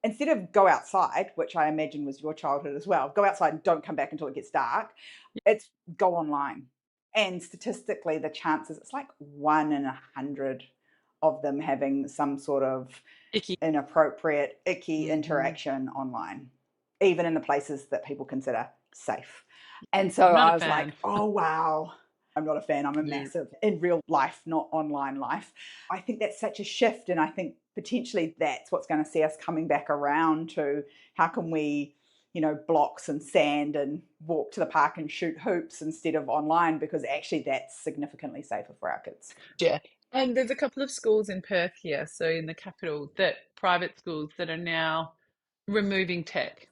instead of go outside, which I imagine was your childhood as well, go outside and don't come back until it gets dark, it's go online. And statistically, the chances, it's like 1 in 100 of them having some sort of icky. inappropriate, icky interaction online, even in the places that people consider safe. And so I'm not I a was like, fan. oh, wow. I'm not a fan. I'm a No. massive in real life, not online life. I think that's such a shift. And I think potentially that's what's going to see us coming back around to how can we, blocks and sand and walk to the park and shoot hoops instead of online, because actually that's significantly safer for our kids. Yeah. And there's a couple of schools in Perth here, so in the capital, that private schools that are now removing tech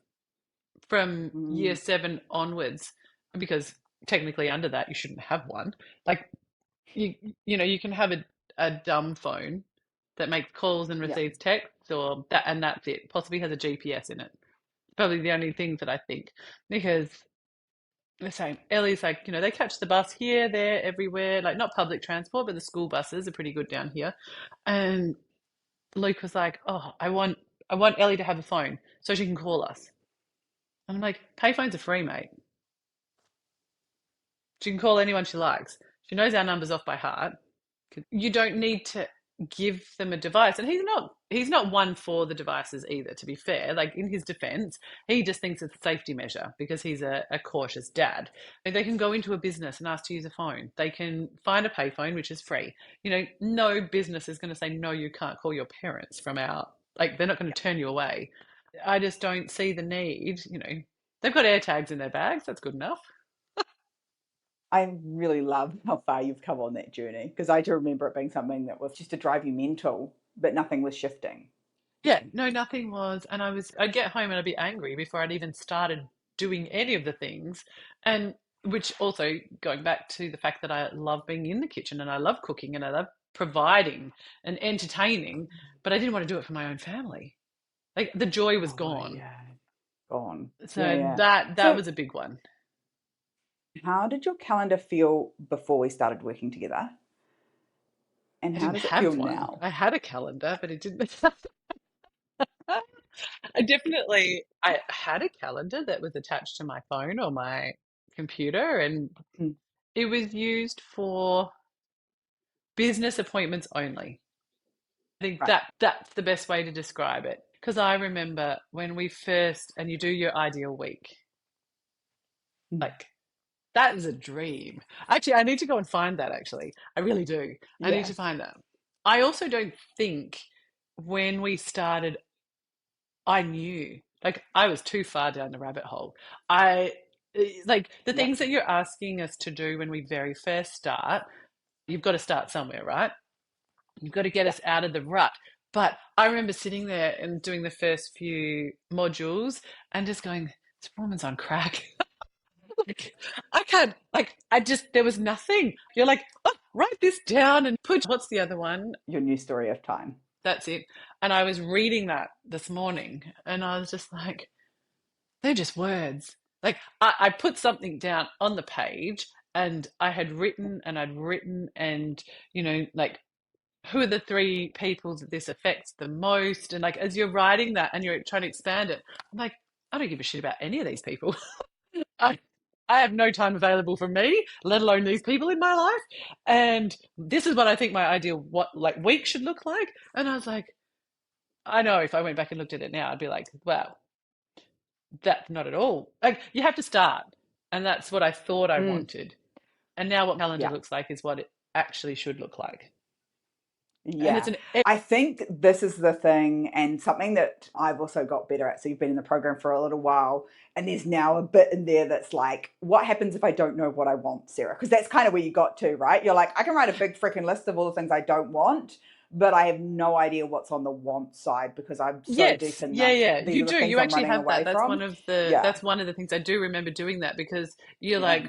from year Mm, 7 onwards, because technically under that you shouldn't have one. Like you you can have a dumb phone that makes calls and yeah. receives texts or that, and that's it. Possibly has a GPS in it. Probably the only things that I think, because the same. Ellie's like, they catch the bus here, there, everywhere, like not public transport, but the school buses are pretty good down here. And Luke was like, oh, I want Ellie to have a phone so she can call us. And I'm like, payphones are free, mate. She can call anyone she likes. She knows our numbers off by heart. You don't need to give them a device. And he's not one for the devices either, to be fair. Like in his defense, he just thinks it's a safety measure because he's a cautious dad. Like, they can go into a business and ask to use a phone. They can find a payphone, which is free. No business is going to say, no, you can't call your parents from our, like, they're not going to turn you away. I just don't see the need. They've got AirTags in their bags. That's good enough. I really love how far you've come on that journey, because I do remember it being something that was just to drive you mental, but nothing was shifting. Yeah, no, nothing was. And I'd get home and I'd be angry before I'd even started doing any of the things. And which also going back to the fact that I love being in the kitchen and I love cooking and I love providing and entertaining, but I didn't want to do it for my own family. Like the joy was Oh, gone. yeah. Gone. Yeah, So yeah. that So, was a big one. how did your calendar feel before we started working together? And I how didn't does it feel have one. now? I had a calendar, but it didn't. I had a calendar that was attached to my phone or my computer, and Mm, it was used for business appointments only. I think right. that's the best way to describe it. Because I remember when we first, and you do your ideal week, Mm. like that is a dream. Actually, I need to go and find that, actually. I really do. I need to Yes. find that. I also don't think when we started, I knew, like, I was too far down the rabbit hole. I, like, the Yep. things that you're asking us to do when we very first start, you've got to start somewhere, right? You've got to get Yep. us out of the rut. But I remember sitting there and doing the first few modules and just going, this woman's on crack. Like, I can't, like, there was nothing. You're like, oh, write this down and put, what's the other one? Your new story of time. That's it. And I was reading that this morning and I was just like, they're just words. Like, I put something down on the page and I had written and I'd written and, like, who are the three people that this affects the most? And like, as you're writing that and you're trying to expand it, I'm like, I don't give a shit about any of these people. I, I have no time available for me, let alone these people in my life. And this is what I think my ideal week should look like. And I was like, I know if I went back and looked at it now, I'd be like, wow, that's not at all. Like you have to start. And that's what I thought I Mm. wanted. And now what calendar Yeah. looks like is what it actually should look like. And it's Yeah. an I think this is the thing, and something that I've also got better at. So you've been in the program for a little while, and there's now a bit in there that's like, what happens if I don't know what I want, Sarah? Because that's kind of where you got to, right? You're like, I can write a big freaking list of all the things I don't want, but I have no idea what's on the want side because I'm so deep Yes, in yeah, the, yeah. these You are the do. things You I'm actually running have that. away from. Yeah. That's one of the things I do remember doing that because you're Yeah. like,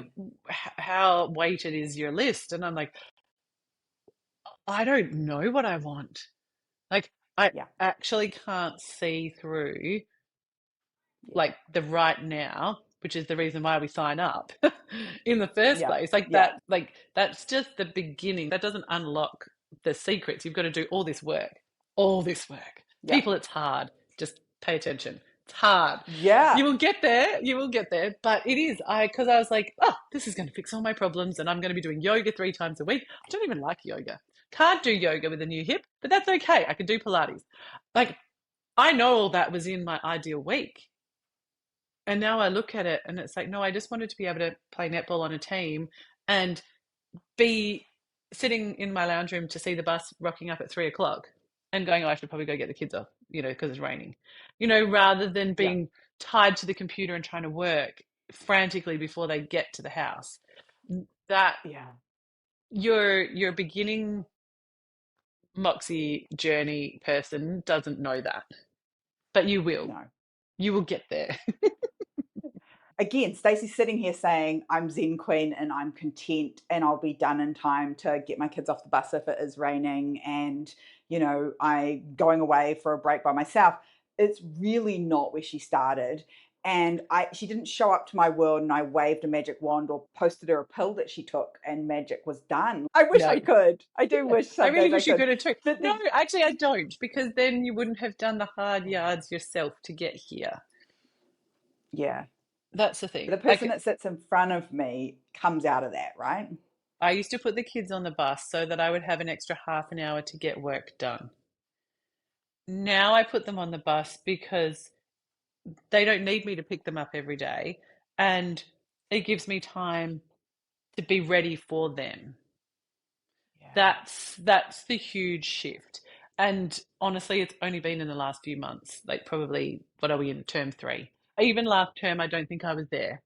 how weighted is your list? And I'm like, I don't know what I want. Like, I Yeah. actually can't see through Yeah. like the right now, which is the reason why we sign up in the first Yeah. place. Like Yeah. that, like that's just the beginning. That doesn't unlock the secrets. You've got to do all this work, all this work. Yeah. People, it's hard. Just pay attention. It's hard. Yeah. You will get there. You will get there. But it is. Because I was like, oh, this is going to fix all my problems, and I'm going to be doing yoga 3 times a week. I don't even like yoga. Can't do yoga with a new hip, but that's okay. I can do Pilates. Like I know all that was in my ideal week. And now I look at it and it's like, no, I just wanted to be able to play netball on a team and be sitting in my lounge room to see the bus rocking up at 3 o'clock and going, oh, I should probably go get the kids off, because it's raining, rather than Yeah. being tied to the computer and trying to work frantically before they get to the house. That Yeah. your beginning Moxie journey person doesn't know that, but you will. No. You will get there. Again, Stacey's sitting here saying, I'm Zen Queen and I'm content and I'll be done in time to get my kids off the bus if it is raining and, I going away for a break by myself. It's really not where she started. And she didn't show up to my world and I waved a magic wand or posted her a pill that she took and magic was done. I wish I No. could. I do wish I some really days I wish you could. could have too. But No, actually, I don't, because then you wouldn't have done the hard yards yourself to get here. yeah, That's the the thing. person that sits in front of me comes out of that, right? I used to put the kids on the bus so that I would have an extra half an hour to get work done. Now I put them on the bus because they don't need me to pick them up every day, and it gives me time to be ready for them. Yeah. That's the huge shift. And honestly, it's only been in the last few months, like probably, what are we in, term 3? Even last term, I don't think I was there.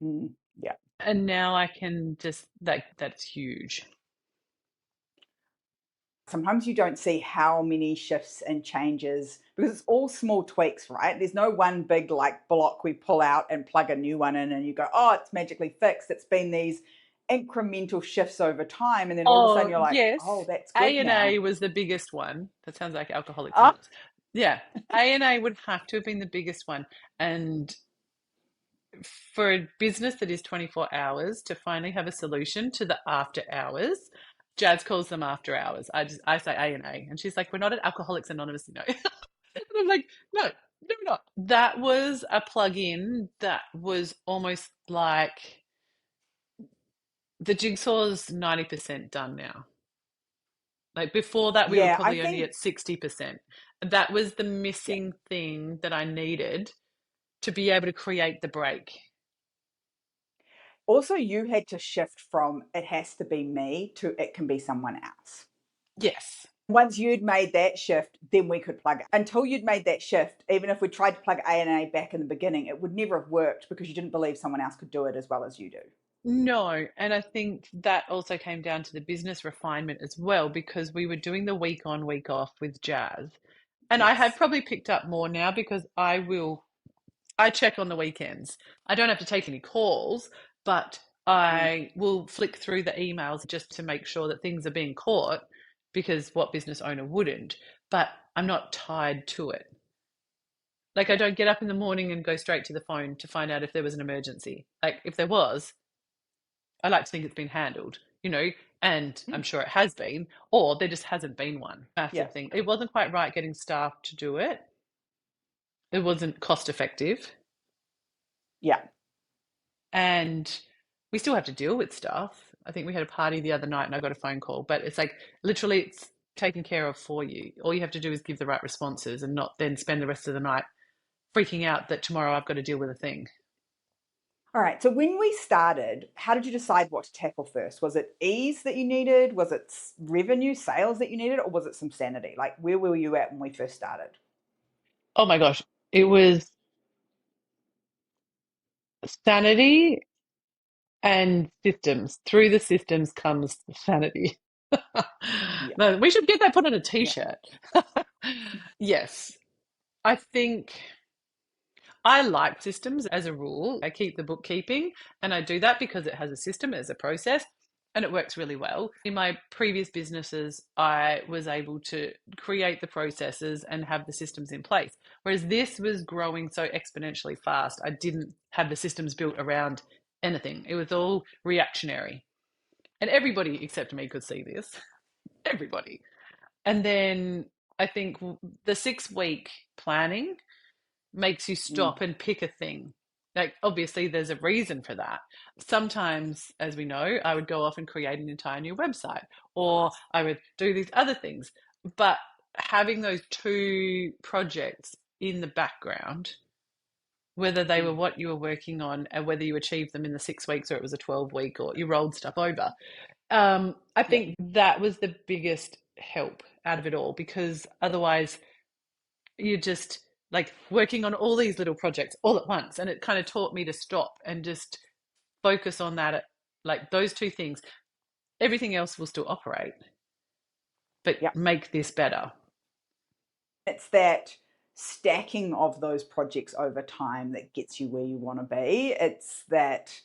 Yeah. And now I can just, that's huge. Sometimes you don't see how many shifts and changes because it's all small tweaks, right? There's no one big like block we pull out and plug a new one in and you go, oh, it's magically fixed. It's been these incremental shifts over time. And then all of a sudden Oh, you're like, oh, yes. that's good A&A now. was the biggest one. That sounds like Alcoholics Ah, Anonymous. Yeah. A&A would have to have been the biggest one. And for a business that is 24 hours to finally have a solution to the after hours, Jazz calls them after hours. I say A&A, and she's like, we're not at Alcoholics Anonymous, And I'm like, no, no, we're not. That was a plug-in that was almost like the jigsaw's 90% done now. Like before that, we were Yeah, I probably only think at 60%. That was the yeah. missing thing that I needed to be able to create the break. Also, you had to shift from it has to be me to it can be someone else. Yes. Once you'd made that shift, then we could plug it. Until you'd made that shift, even if we tried to plug A and A back in the beginning, it would never have worked because you didn't believe someone else could do it as well as you do. No, and I think that also came down to the business refinement as well, because we were doing the week on, week off with Jazz. And I have Yes. probably picked up more now because I check on the weekends. I don't have to take any calls, but Mm. I will flick through the emails just to make sure that things are being caught, because what business owner wouldn't? But I'm not tied to it. Like I Yeah. don't get up in the morning and go straight to the phone to find out if there was an emergency. Like if there was, I like to think it's been handled, and I'm Mm. sure it has been, or there just hasn't been one Yeah. massive thing. It wasn't quite right getting staff to do it. It wasn't cost effective. Yeah. And we still have to deal with stuff. I think we had a party the other night and I got a phone call, but it's like literally it's taken care of for you. All you have to do is give the right responses and not then spend the rest of the night freaking out that tomorrow I've got to deal with a thing. All right. So when we started, how did you decide what to tackle first? Was it ease that you needed? Was it revenue, sales that you needed? Or was it some sanity? Like, where were you at when we first started? Oh my gosh, it was sanity and systems. Through the systems comes sanity. Yeah. No, we should get that put on a Yeah. t-shirt. Yes, I think I like systems as a rule. I keep the bookkeeping and I do that because it has a system, as a process, and it works really well. In my previous businesses, I was able to create the processes and have the systems in place. Whereas this was growing so exponentially fast, I didn't have the systems built around anything. It was all reactionary. And everybody except me could see this. Everybody. And then I think the 6 week planning makes you Mm. stop and pick a thing. Like, obviously, there's a reason for that. Sometimes, as we know, I would go off and create an entire new website, or I would do these other things. But having those two projects in the background, whether they were Mm. what you were working on and whether you achieved them in the 6 weeks or it was a 12 week or you rolled stuff over, I Yeah. think that was the biggest help out of it all, because otherwise, you're just like working on all these little projects all at once, and it kind of taught me to stop and just focus on that, like those two things. Everything else will still operate, but Yeah. make this better. It's that stacking of those projects over time that gets you where you want to be. It's that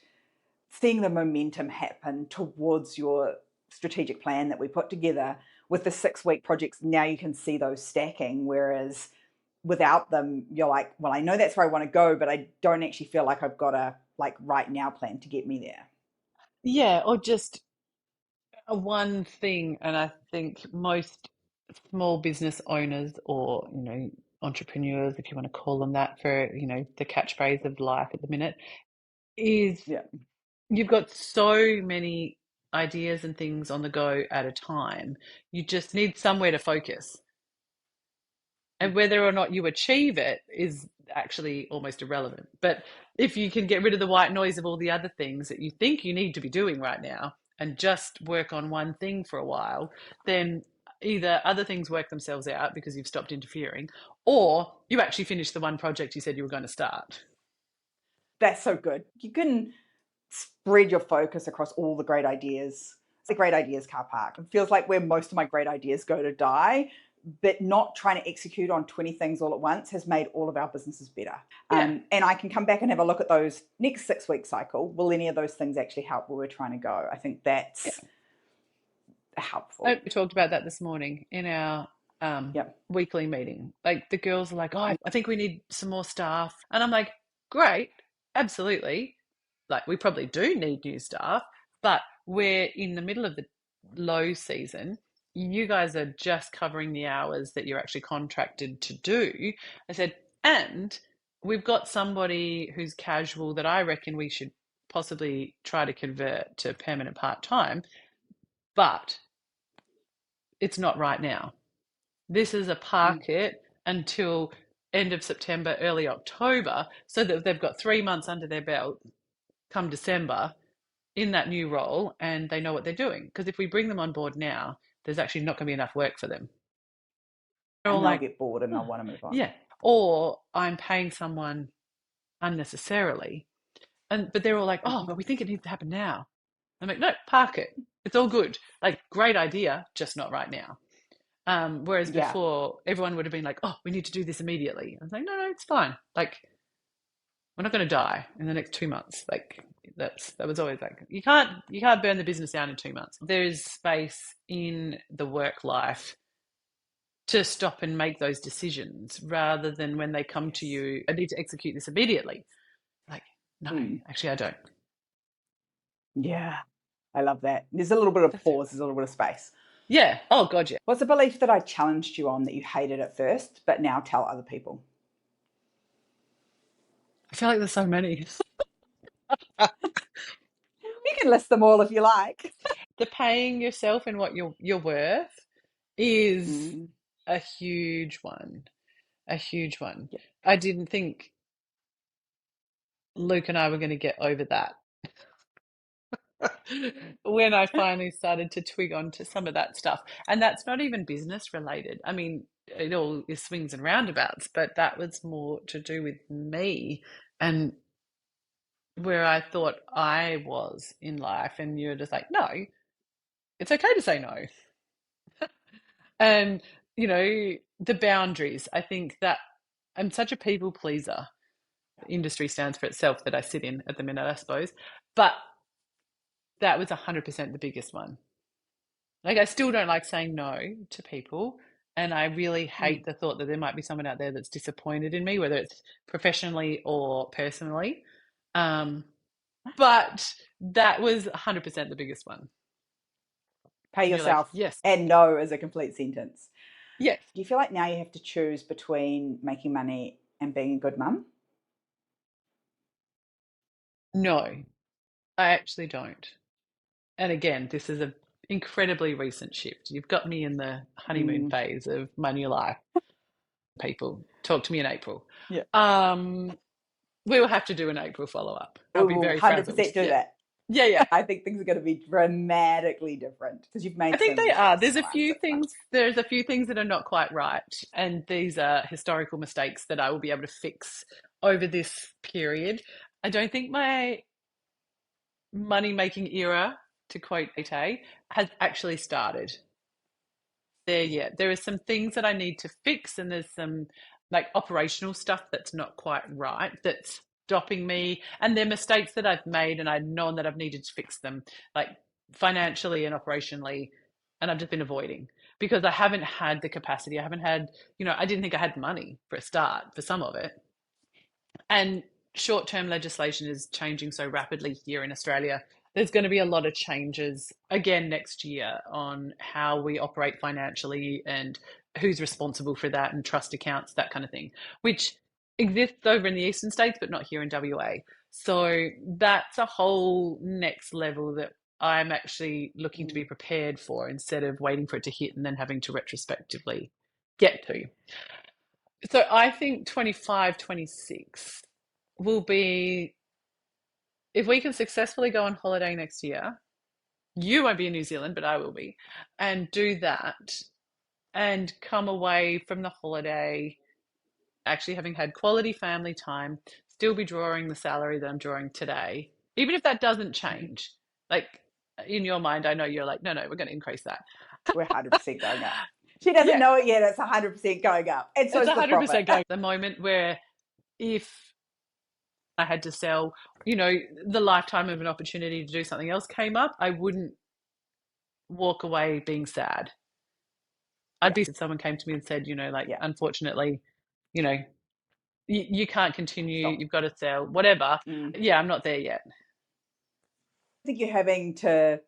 seeing the momentum happen towards your strategic plan that we put together with the 6 week projects. Now you can see those stacking, whereas without them, you're like, well, I know that's where I want to go, but I don't actually feel like I've got a like right now plan to get me there. Yeah, or just a one thing. And I think most small business owners, or entrepreneurs, if you want to call them that, for the catchphrase of life at the minute, is Yeah. you've got so many ideas and things on the go at a time. You just need somewhere to focus. And whether or not you achieve it is actually almost irrelevant. But if you can get rid of the white noise of all the other things that you think you need to be doing right now and just work on one thing for a while, then either other things work themselves out because you've stopped interfering, or you actually finish the one project you said you were going to start. That's so good. You can spread your focus across all the great ideas. It's a great ideas car park. It feels like where most of my great ideas go to die, but not trying to execute on 20 things all at once has made all of our businesses better. Yeah. And I can come back and have a look at those next 6 week cycle. Will any of those things actually help where we're trying to go? I think Yeah. that's helpful. We talked about that this morning in our Yep. weekly meeting. Like the girls are like, "Oh, I think we need some more staff," and I'm like, "Great, absolutely. Like we probably do need new staff, but we're in the middle of the low season. You guys are just covering the hours that you're actually contracted to do." I said, "And we've got somebody who's casual that I reckon we should possibly try to convert to permanent part time, but." it's not right now. This is a park it until end of September, early October, so that they've got 3 months under their belt come December in that new role and they know what they're doing. Because if we bring them on board now, there's actually not going to be enough work for them. They're all And they'll like, get bored and they'll oh, want to move on. yeah. Or I'm paying someone unnecessarily. But they're all like, oh, but we think it needs to happen now. I'm like, no, park it. It's all good. Like, great idea, just not right now. Whereas Yeah. before, everyone would have been like, oh, we need to do this immediately. I was like, no, it's fine. Like, we're not going to die in the next 2 months. Like, that was always like, you can't burn the business down in 2 months. There's space in the work life to stop and make those decisions rather than when they come to you, I need to execute this immediately. Like, no, actually, I don't. Yeah. I love that. There's a little bit of pause, there's a little bit of space. Yeah. Oh, God, yeah. What's a belief that I challenged you on that you hated at first, but now tell other people? I feel like there's so many. You can list them all if you like. The paying yourself and what you're worth is a huge one. A huge one. Yeah. I didn't think Luke and I were going to get over that when I finally started to twig onto some of that stuff. And that's not even business related. I mean, it all is swings and roundabouts, but that was more to do with me and where I thought I was in life. And you're just like, no, it's okay to say no. And, the boundaries. I think that I'm such a people pleaser. Industry stands for itself that I sit in at the minute, I suppose. But that was 100% the biggest one. Like, I still don't like saying no to people. And I really hate the thought that there might be someone out there that's disappointed in me, whether it's professionally or personally. But that was 100% the biggest one. Pay And you're like, yourself yes, and no as a complete sentence. yes. Do you feel like now you have to choose between making money and being a good mum? No, I actually don't. And again, this is an incredibly recent shift. You've got me in the honeymoon phase of my new life. People, talk to me in April. Yeah. We will have to do an April follow-up. I'll We be will very frazzled. 100% do that. Yeah. I think things are going to be dramatically different because you've made I think some they are. There's a smart few moves. things that are not quite right, and these are historical mistakes that I will be able to fix over this period. I don't think my money-making era, to quote Ate, has actually started there yet. There are some things that I need to fix, and there's some like operational stuff that's not quite right that's stopping me. And they're mistakes that I've made, and I've known that I've needed to fix them, like financially and operationally, and I've just been avoiding because I haven't had the capacity. I haven't had, I didn't think I had money for a start for some of it. And short-term legislation is changing so rapidly here in Australia. There's going to be a lot of changes again next year on how we operate financially and who's responsible for that and trust accounts, that kind of thing, which exists over in the eastern states, but not here in WA. So that's a whole next level that I'm actually looking to be prepared for instead of waiting for it to hit and then having to retrospectively get to. So I think 25, 26 will be, if we can successfully go on holiday next year, you won't be in New Zealand, but I will be, and do that and come away from the holiday actually having had quality family time, still be drawing the salary that I'm drawing today, even if that doesn't change. Like, in your mind, I know you're like, no, we're going to increase that. We're 100% going up. She doesn't know it yet. It's 100% going up. And so It's is the 100% profit. going. The moment where if I had to sell, the lifetime of an opportunity to do something else came up, I wouldn't walk away being sad. I'd be if someone came to me and said, unfortunately, you can't continue, Stop. you've got to sell, whatever. Yeah, I'm not there yet. I think you're having to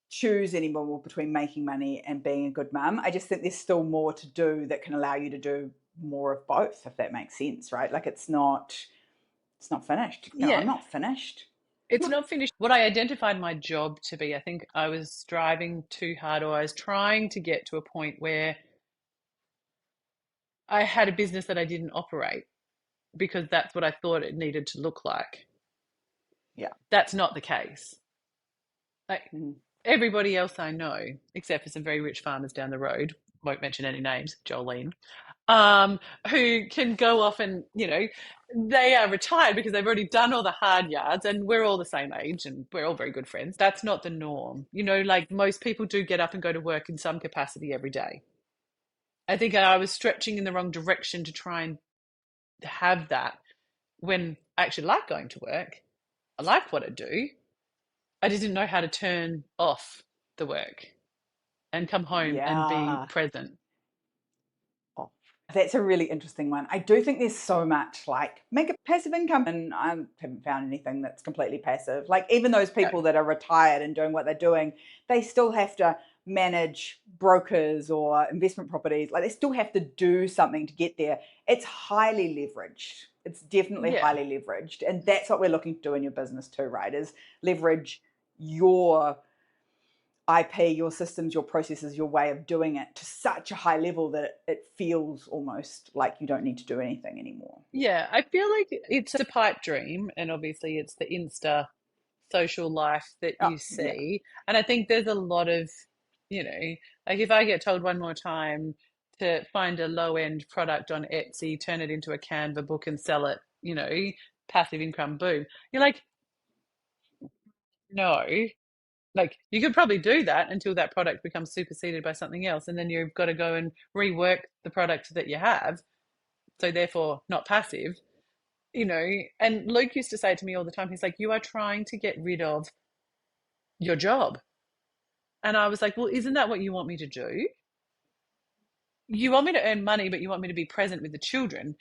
choose anymore between making money and being a good mum. I just think there's still more to do that can allow you to do more of both, if that makes sense, right? Like it's not finished. Yeah. I'm not finished. It's not finished. What I identified my job to be, I think I was striving too hard, or I was trying to get to a point where I had a business that I didn't operate because that's what I thought it needed to look like. Yeah. That's not the case. Like Mm. everybody else I know, except for some very rich farmers down the road, won't mention any names, Jolene, who can go off and, they are retired because they've already done all the hard yards and we're all the same age and we're all very good friends. That's not the norm. Like most people do get up and go to work in some capacity every day. I think I was stretching in the wrong direction to try and have that when I actually like going to work. I like what I do. I just didn't know how to turn off the work and come home and be Yeah. present. Oh, that's a really interesting one. I do think there's so much like make a passive income, and I haven't found anything that's completely passive. Like even those No. people that are retired and doing what they're doing, they still have to manage brokers or investment properties. Like they still have to do something to get there. It's highly leveraged. It's definitely Yeah. highly leveraged. And that's what we're looking to do in your business too, right? Is leverage your IP, your systems, your processes, your way of doing it to such a high level that it feels almost like you don't need to do anything anymore. Yeah. I feel like it's a pipe dream, and obviously it's the Insta social life that Oh, you yeah. see. And I think there's a lot of, you know, like if I get told one more time to find a low end product on Etsy, turn it into a Canva book and sell it, passive income, boom. You're like, no. Like you could probably do that until that product becomes superseded by something else. And then you've got to go and rework the product that you have. So therefore not passive, And Luke used to say to me all the time, he's like, you are trying to get rid of your job. And I was like, well, isn't that what you want me to do? You want me to earn money, but you want me to be present with the children.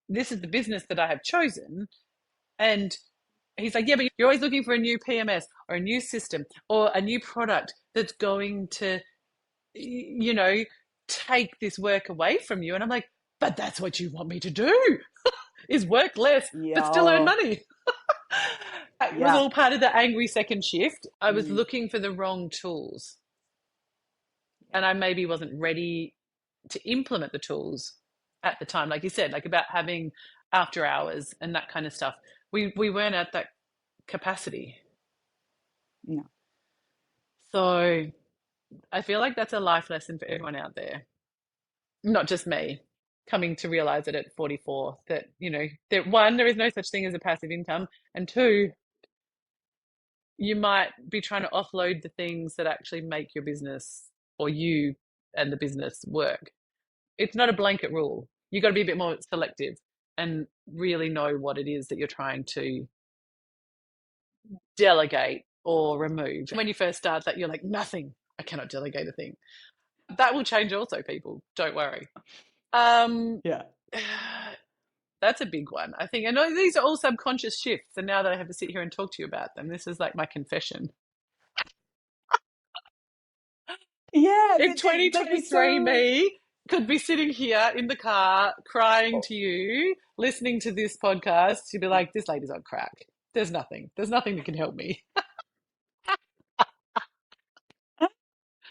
This is the business that I have chosen. And he's like, yeah, but you're always looking for a new PMS or a new system or a new product that's going to, take this work away from you. And I'm like, but that's what you want me to do is work less, but still earn Yeah. money. It was Yeah. all part of the angry second shift. I was Mm. looking for the wrong tools and I maybe wasn't ready to implement the tools at the time. Like you said, like about having after hours and that kind of stuff. We weren't at that capacity. Yeah. So I feel like that's a life lesson for everyone out there, not just me, coming to realize it at 44 that, that one, there is no such thing as a passive income, and two, you might be trying to offload the things that actually make your business or you and the business work. It's not a blanket rule. You've got to be a bit more selective and really know what it is that you're trying to delegate or remove. When you first start that, you're like, nothing, I cannot delegate a thing. That will change also, people. Don't worry. Um, Yeah. that's a big one, I think. I know these are all subconscious shifts, and now that I have to sit here and talk to you about them, this is like my confession. Yeah. In Like you're 2023, so. me could be sitting here in the car crying Oh, to you, listening to this podcast. You'd be like, this lady's on crack. There's nothing. There's nothing that can help me. oh,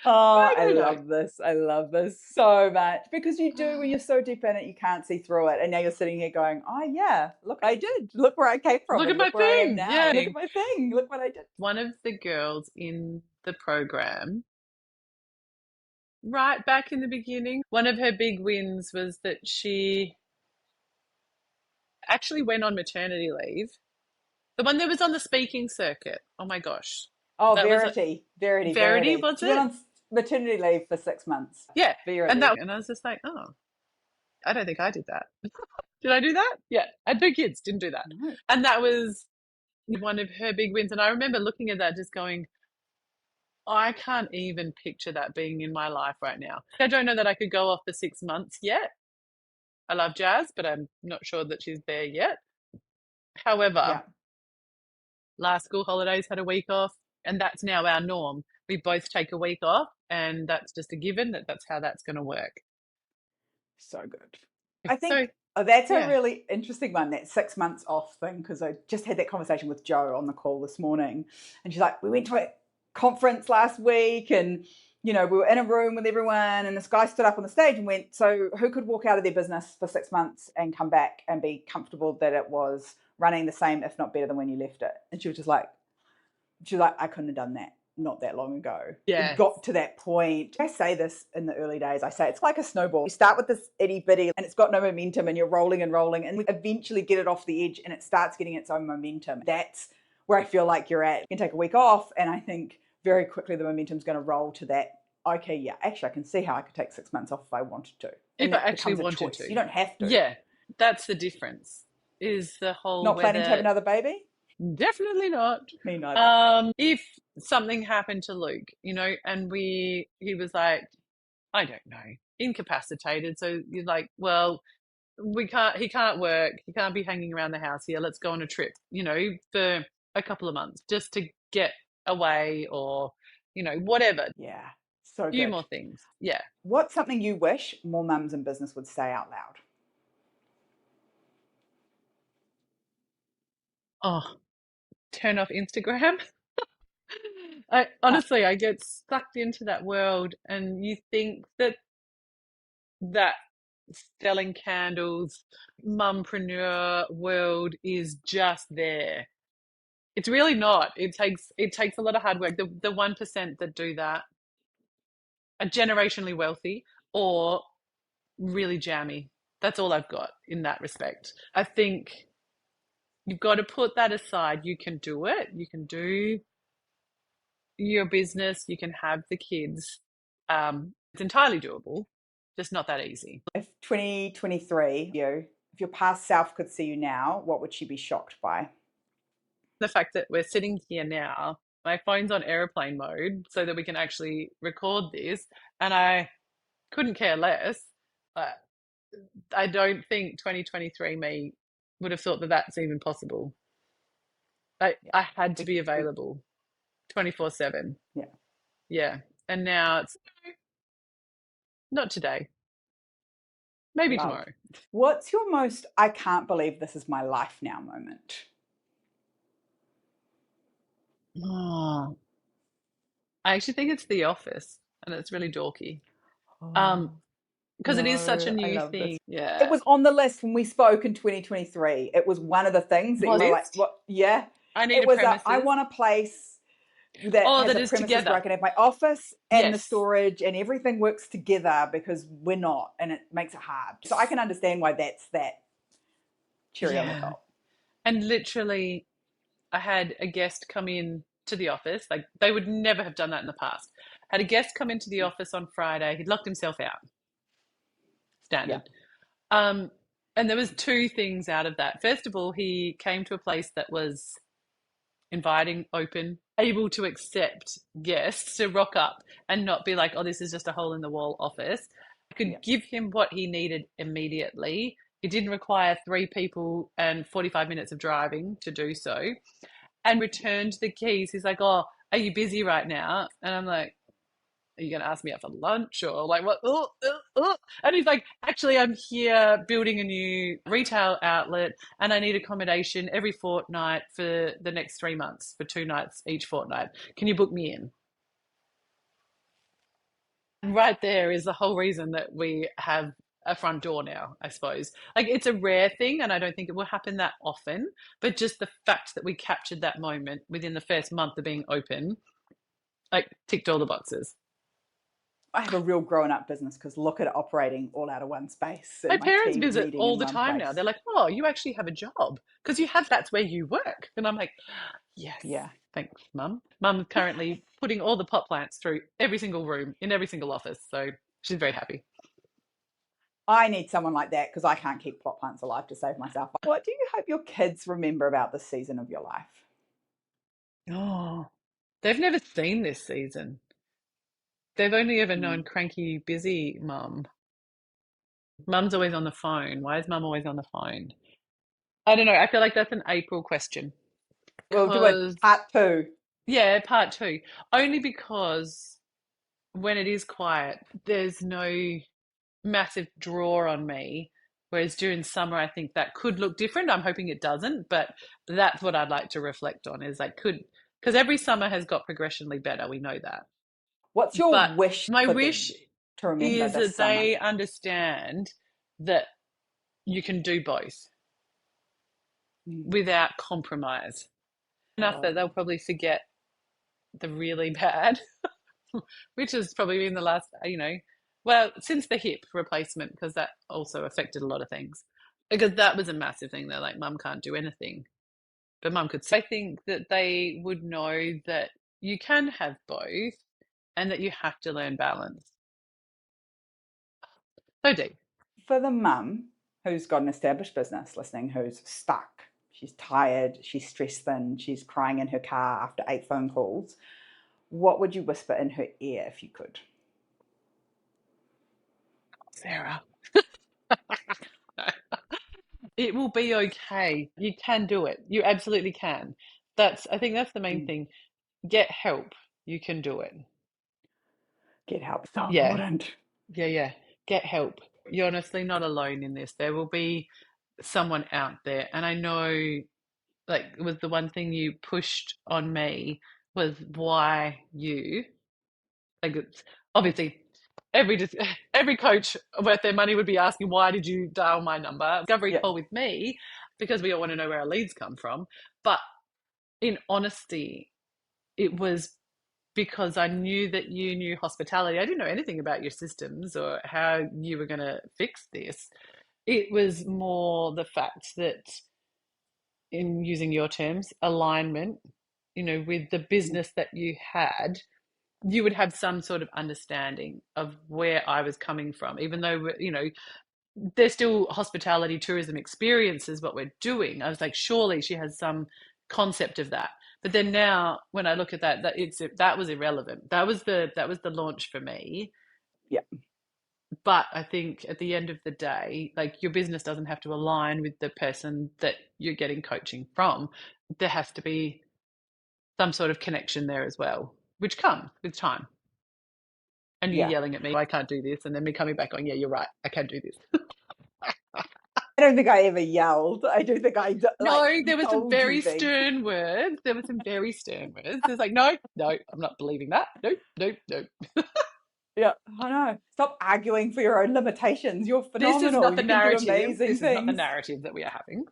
I I don't know. love this. I love this so much because you do when you're so deep in it, you can't see through it. And now you're sitting here going, oh, yeah, look, I did. Look where I came from Look at and my look where I am thing. now. Yeah. Look at my thing. Look what I did. One of the girls in the program, right back in the beginning, one of her big wins was that she actually went on maternity leave. The one that was on the speaking circuit. Oh my gosh. Oh, That was Verity. Verity. Verity, Verity. was She went it? on maternity leave for 6 months. Yeah. And Verity. that, and I was just like, oh, I don't think I did that. Did I do that? Yeah. I had two kids, didn't do that. No. And that was one of her big wins. And I remember looking at that just going, I can't even picture that being in my life right now. I don't know that I could go off for 6 months yet. I love Jazz, but I'm not sure that she's there yet. However, Yeah. last school holidays had a week off, and that's now our norm. We both take a week off, and that's just a given that's how that's going to work. So good. I So think that's a yeah. really interesting one, that 6 months off thing, because I just had that conversation with Jo on the call this morning. And she's like, we went to a conference last week and, we were in a room with everyone and this guy stood up on the stage and went, so who could walk out of their business for 6 months and come back and be comfortable that it was running the same, if not better than when you left it? And she was like, I couldn't have done that not that long ago. It Yes. got to that point. I say this in the early days. I say it's like a snowball. You start with this itty bitty and it's got no momentum and you're rolling and rolling and eventually get it off the edge and it starts getting its own momentum. That's where I feel like you're at. You can take a week off and I think very quickly the momentum's going to roll to that. Okay, yeah, actually I can see how I could take 6 months off if I wanted to. And If I that actually becomes a wanted choice. to. You don't have to. Yeah. That's the difference. Is the whole Not planning to have whether another baby? definitely not. Me neither. If something happened to Luke, and he was like, I don't know, incapacitated. So you're like, well, he can't work. He can't be hanging around the house here. Let's go on a trip, for a couple of months just to get away or, whatever. Yeah, so Few good. more things. Yeah. What's something you wish more mums in business would say out loud? Oh, turn off Instagram. I Huh. honestly, I get sucked into that world, and you think that selling candles, mumpreneur world is just there. It's really not. It takes a lot of hard work. The 1% that do that are generationally wealthy or really jammy. That's all I've got in that respect. I think you've got to put that aside. You can do it. You can do your business. You can have the kids. It's entirely doable, just not that easy. If 2023, if your past self could see you now, what would she be shocked by? The fact that we're sitting here now, my phone's on airplane mode so that we can actually record this, and I couldn't care less. But I don't think 2023 me would have thought that that's even possible. Yeah. I had to be We, available 24/7. yeah. Yeah. And now it's not today, maybe Love. tomorrow. What's your most I can't believe this is my life now moment? Oh, I actually think it's The Office, and it's really dorky. Oh, Um, because it is such a no, I new love this. thing. It Yeah. was on the list when we spoke in 2023. It was one of the things that you Was were like, it? what? Yeah. I need It a was I premises. want a place that Oh, has that a is premises where I together. can have my office and the Yes. storage and everything works together because we're not and it makes it hard. So I can understand why that's that cherry on the Yeah. top. And literally, I had a guest come in to the office. Like they would never have done that in the past. Had a guest come into the office on Friday. He'd locked himself out. Yeah. Standard. Um, and there was two things out of that. First of all, he came to a place that was inviting, open, able to accept guests to rock up and not be like, oh, this is just a hole in the wall office. I Yeah. could give him what he needed immediately. It didn't require three people and 45 minutes of driving to do so. And returned the keys. He's like, oh, are you busy right now? And I'm like, are you going to ask me out for lunch or like what? And he's like, actually, I'm here building a new retail outlet and I need accommodation every fortnight for the next 3 months for 2 nights each fortnight. Can you book me in? And right there is the whole reason that we have a front door now, I suppose. Like it's a rare thing and I don't think it will happen that often, but just the fact that we captured that moment within the first month of being open, like ticked all the boxes. I have a real grown up business because look at it operating all out of one space My and my parents team visit meeting all in the one time now. place. They're like, "Oh, you actually have a job because you have that's where you work." And I'm like, "Yes, Yeah. thanks, Mum." Mum's currently putting all the pot plants through every single room in every single office, so she's very happy. I need someone like that because I can't keep plot plants alive to save myself. What do you hope your kids remember about this season of your life? Oh, they've never seen this season. They've only ever known Mm. cranky, busy Mum. Mum's always on the phone. Why is Mum always on the phone? I don't know. I feel like that's an April question We'll do a because, part two. yeah, part two. Only because when it is quiet, there's no massive draw on me Whereas during summer, I think that could look different. I'm hoping it doesn't, but that's what I'd like to reflect on is like, because every summer has got progressionally better. We know that. What's your But wish my for wish them to remember is this that summer? they understand that you can do both Mm. without compromise. Enough that Oh, they'll probably forget the really bad, which has probably been the last, well, since the hip replacement, because that also affected a lot of things. Because that was a massive thing. They're like, mum can't do anything, but mum could. So I think that they would know that you can have both and that you have to learn balance. So deep. for the mum who's got an established business listening, who's stuck, she's tired, she's stressed thin, she's crying in her car after 8 phone calls, what would you whisper in her ear if you could? Sarah, it will be okay. You can do it. You absolutely can. I think that's the main Mm. thing. Get help. You can do it. Get help. So Yeah, important. yeah. Get help. You're honestly not alone in this. There will be someone out there. And I know, like, it was the one thing you pushed on me was why you. Like, it's obviously every every coach worth their money would be asking, why did you dial my number? Discovery Yeah, call with me because we all want to know where our leads come from. But in honesty, it was because I knew that you knew hospitality. I didn't know anything about your systems or how you were going to fix this. It was more the fact that, in using your terms, alignment, with the yeah, business that you had, you would have some sort of understanding of where I was coming from, even though, there's still hospitality tourism experiences, what we're doing. I was like, surely she has some concept of that. But then now when I look at that was irrelevant. That was the launch for me. yeah, But I think at the end of the day, like, your business doesn't have to align with the person that you're getting coaching from. There has to be some sort of connection there as well, which comes with time. And you yeah. yelling at me, I can't do this, and then me coming back going, yeah, you're right, I can do this. I don't think I ever yelled. I do think I No, like there were some told you very things. stern words. There were some very stern words. It's like, no, no, I'm not believing that. No, no, no. Yeah, I know. Stop arguing for your own limitations. You're This is phenomenal. not the You can do narrative. amazing This is not the things. narrative that we are having.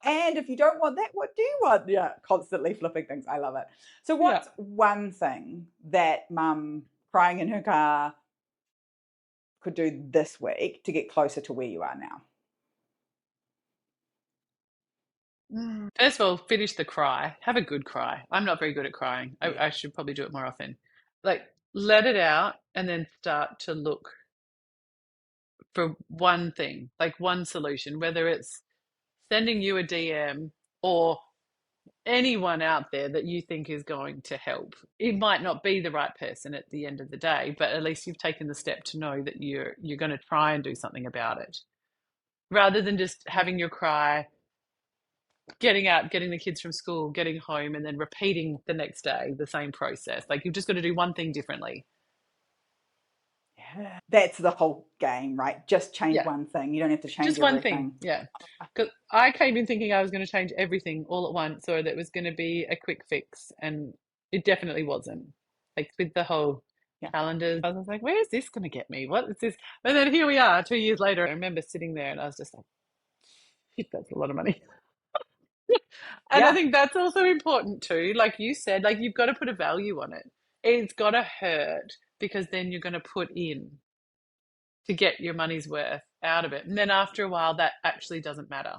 And if you don't want that, what do you want? Yeah, constantly flipping things. I love it. So, Yeah. what's one thing that mum crying in her car could do this week to get closer to where you are now? First of all, finish the cry. Have a good cry. I'm not very good at crying. I, Yeah. I should probably do it more often. Like, let it out and then start to look for one thing, like one solution, whether it's sending you a DM or anyone out there that you think is going to help. It might not be the right person at the end of the day, but at least you've taken the step to know that you're going to try and do something about it. Rather than just having your cry, getting out, getting the kids from school, getting home, and then repeating the next day the same process. Like, you've just got to do one thing differently. Yeah. That's the whole game, right? Just change Yeah, one thing. You don't have to change just one thing. everything. Yeah. Because I came in thinking I was going to change everything all at once, or that it was going to be a quick fix, and it definitely wasn't. Like, with the whole Yeah. calendars, I was like, where is this going to get me? What is this? And then here we are 2 years later. I remember sitting there and I was just like, shit, that's a lot of money. And I Yeah. think that's also important too. Like you said, like, you've got to put a value on it. It's got to hurt because then you're going to put in to get your money's worth out of it. And then after a while, that actually doesn't matter.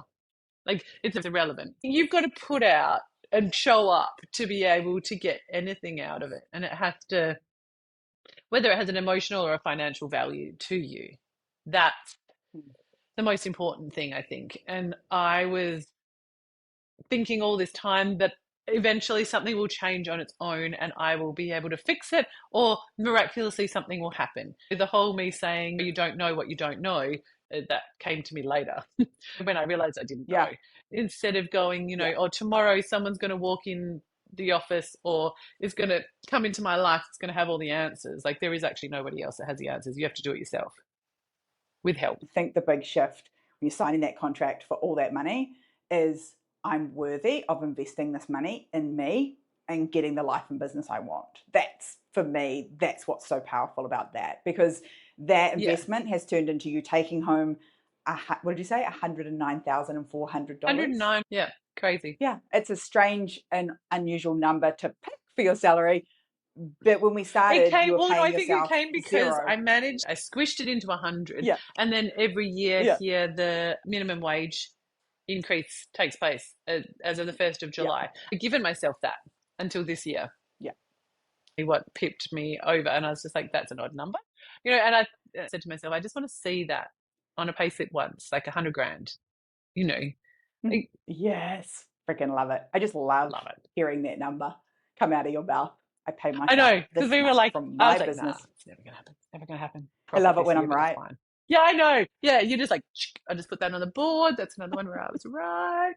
Like, it's irrelevant. You've got to put out and show up to be able to get anything out of it. And it has to, whether it has an emotional or a financial value to you, that's the most important thing, I think. And I was thinking all this time that eventually something will change on its own and I will be able to fix it, or miraculously something will happen. The whole me saying you don't know what you don't know, that came to me later when I realized I didn't know. Yeah. Instead of going, Yeah. or tomorrow someone's going to walk in the office or is going to come into my life, it's going to have all the answers. Like, there is actually nobody else that has the answers. You have to do it yourself. with help. I think the big shift when you're signing that contract for all that money is I'm worthy of investing this money in me and getting the life and business I want. That's, for me, that's what's so powerful about that, because that investment has turned into you taking home, what did you say, $109,400? 109, yeah, crazy. Yeah, it's a strange and unusual number to pick for your salary. But when we started, you were paying I think it yourself came because zero. I squished it into 100, Yeah, and then every year yeah, here the minimum wage increase takes place as of the 1st of yeah, July. I've given myself that until this year. yeah. What pipped me over, and I was just like, that's an odd number, and I said to myself, I just want to see that on a payslip once, like 100 grand, like, Yes, freaking love it. I just love love it. hearing that number come out of your mouth. I pay I myself know, because this we were much like, from I my was like, nah, business. it's never gonna happen, never gonna happen. I Profit love it this when year, I'm but it's right. fine. Yeah, I know. Yeah, you're just like, I just put that on the board. That's another one where I was right.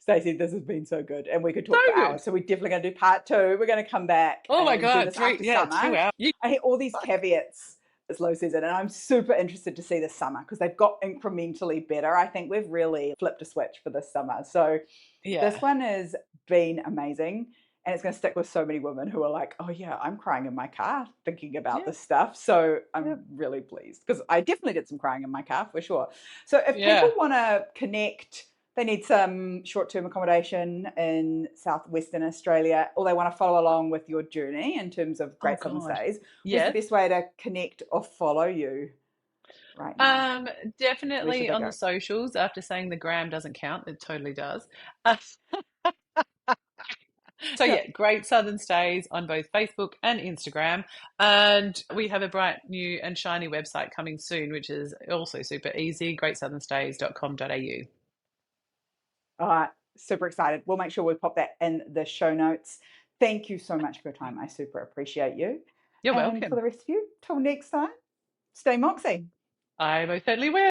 Stacey, this has been so good, and we could So talk for good. hours. So we're definitely going to do part two. We're going to come back Oh my and do god, this after 2 summer. hours. I hate all these caveats this low season, and I'm super interested to see this summer because they've got incrementally better. I think we've really flipped a switch for this summer. So Yeah, this one has been amazing, and it's going to stick with so many women who are like, oh yeah, I'm crying in my car thinking about yeah, this stuff. So yeah, I'm really pleased because I definitely did some crying in my car for sure. So if people yeah. want to connect, they need some short-term accommodation in southwestern Australia, or they want to follow along with your journey in terms of Oh Great Southern god, Stays. Where's the yes. best way to connect or follow you right now? Where should Definitely they on go? the socials. After saying the gram doesn't count, it totally does. So Yeah. yeah, Great Southern Stays on both Facebook and Instagram. And we have a bright new and shiny website coming soon, which is also super easy, greatsouthernstays.com.au. All right. Super excited. We'll make sure we pop that in the show notes. Thank you so much for your time. I super appreciate you. You're And for welcome. the rest of you, till next time, stay moxie. I most certainly will.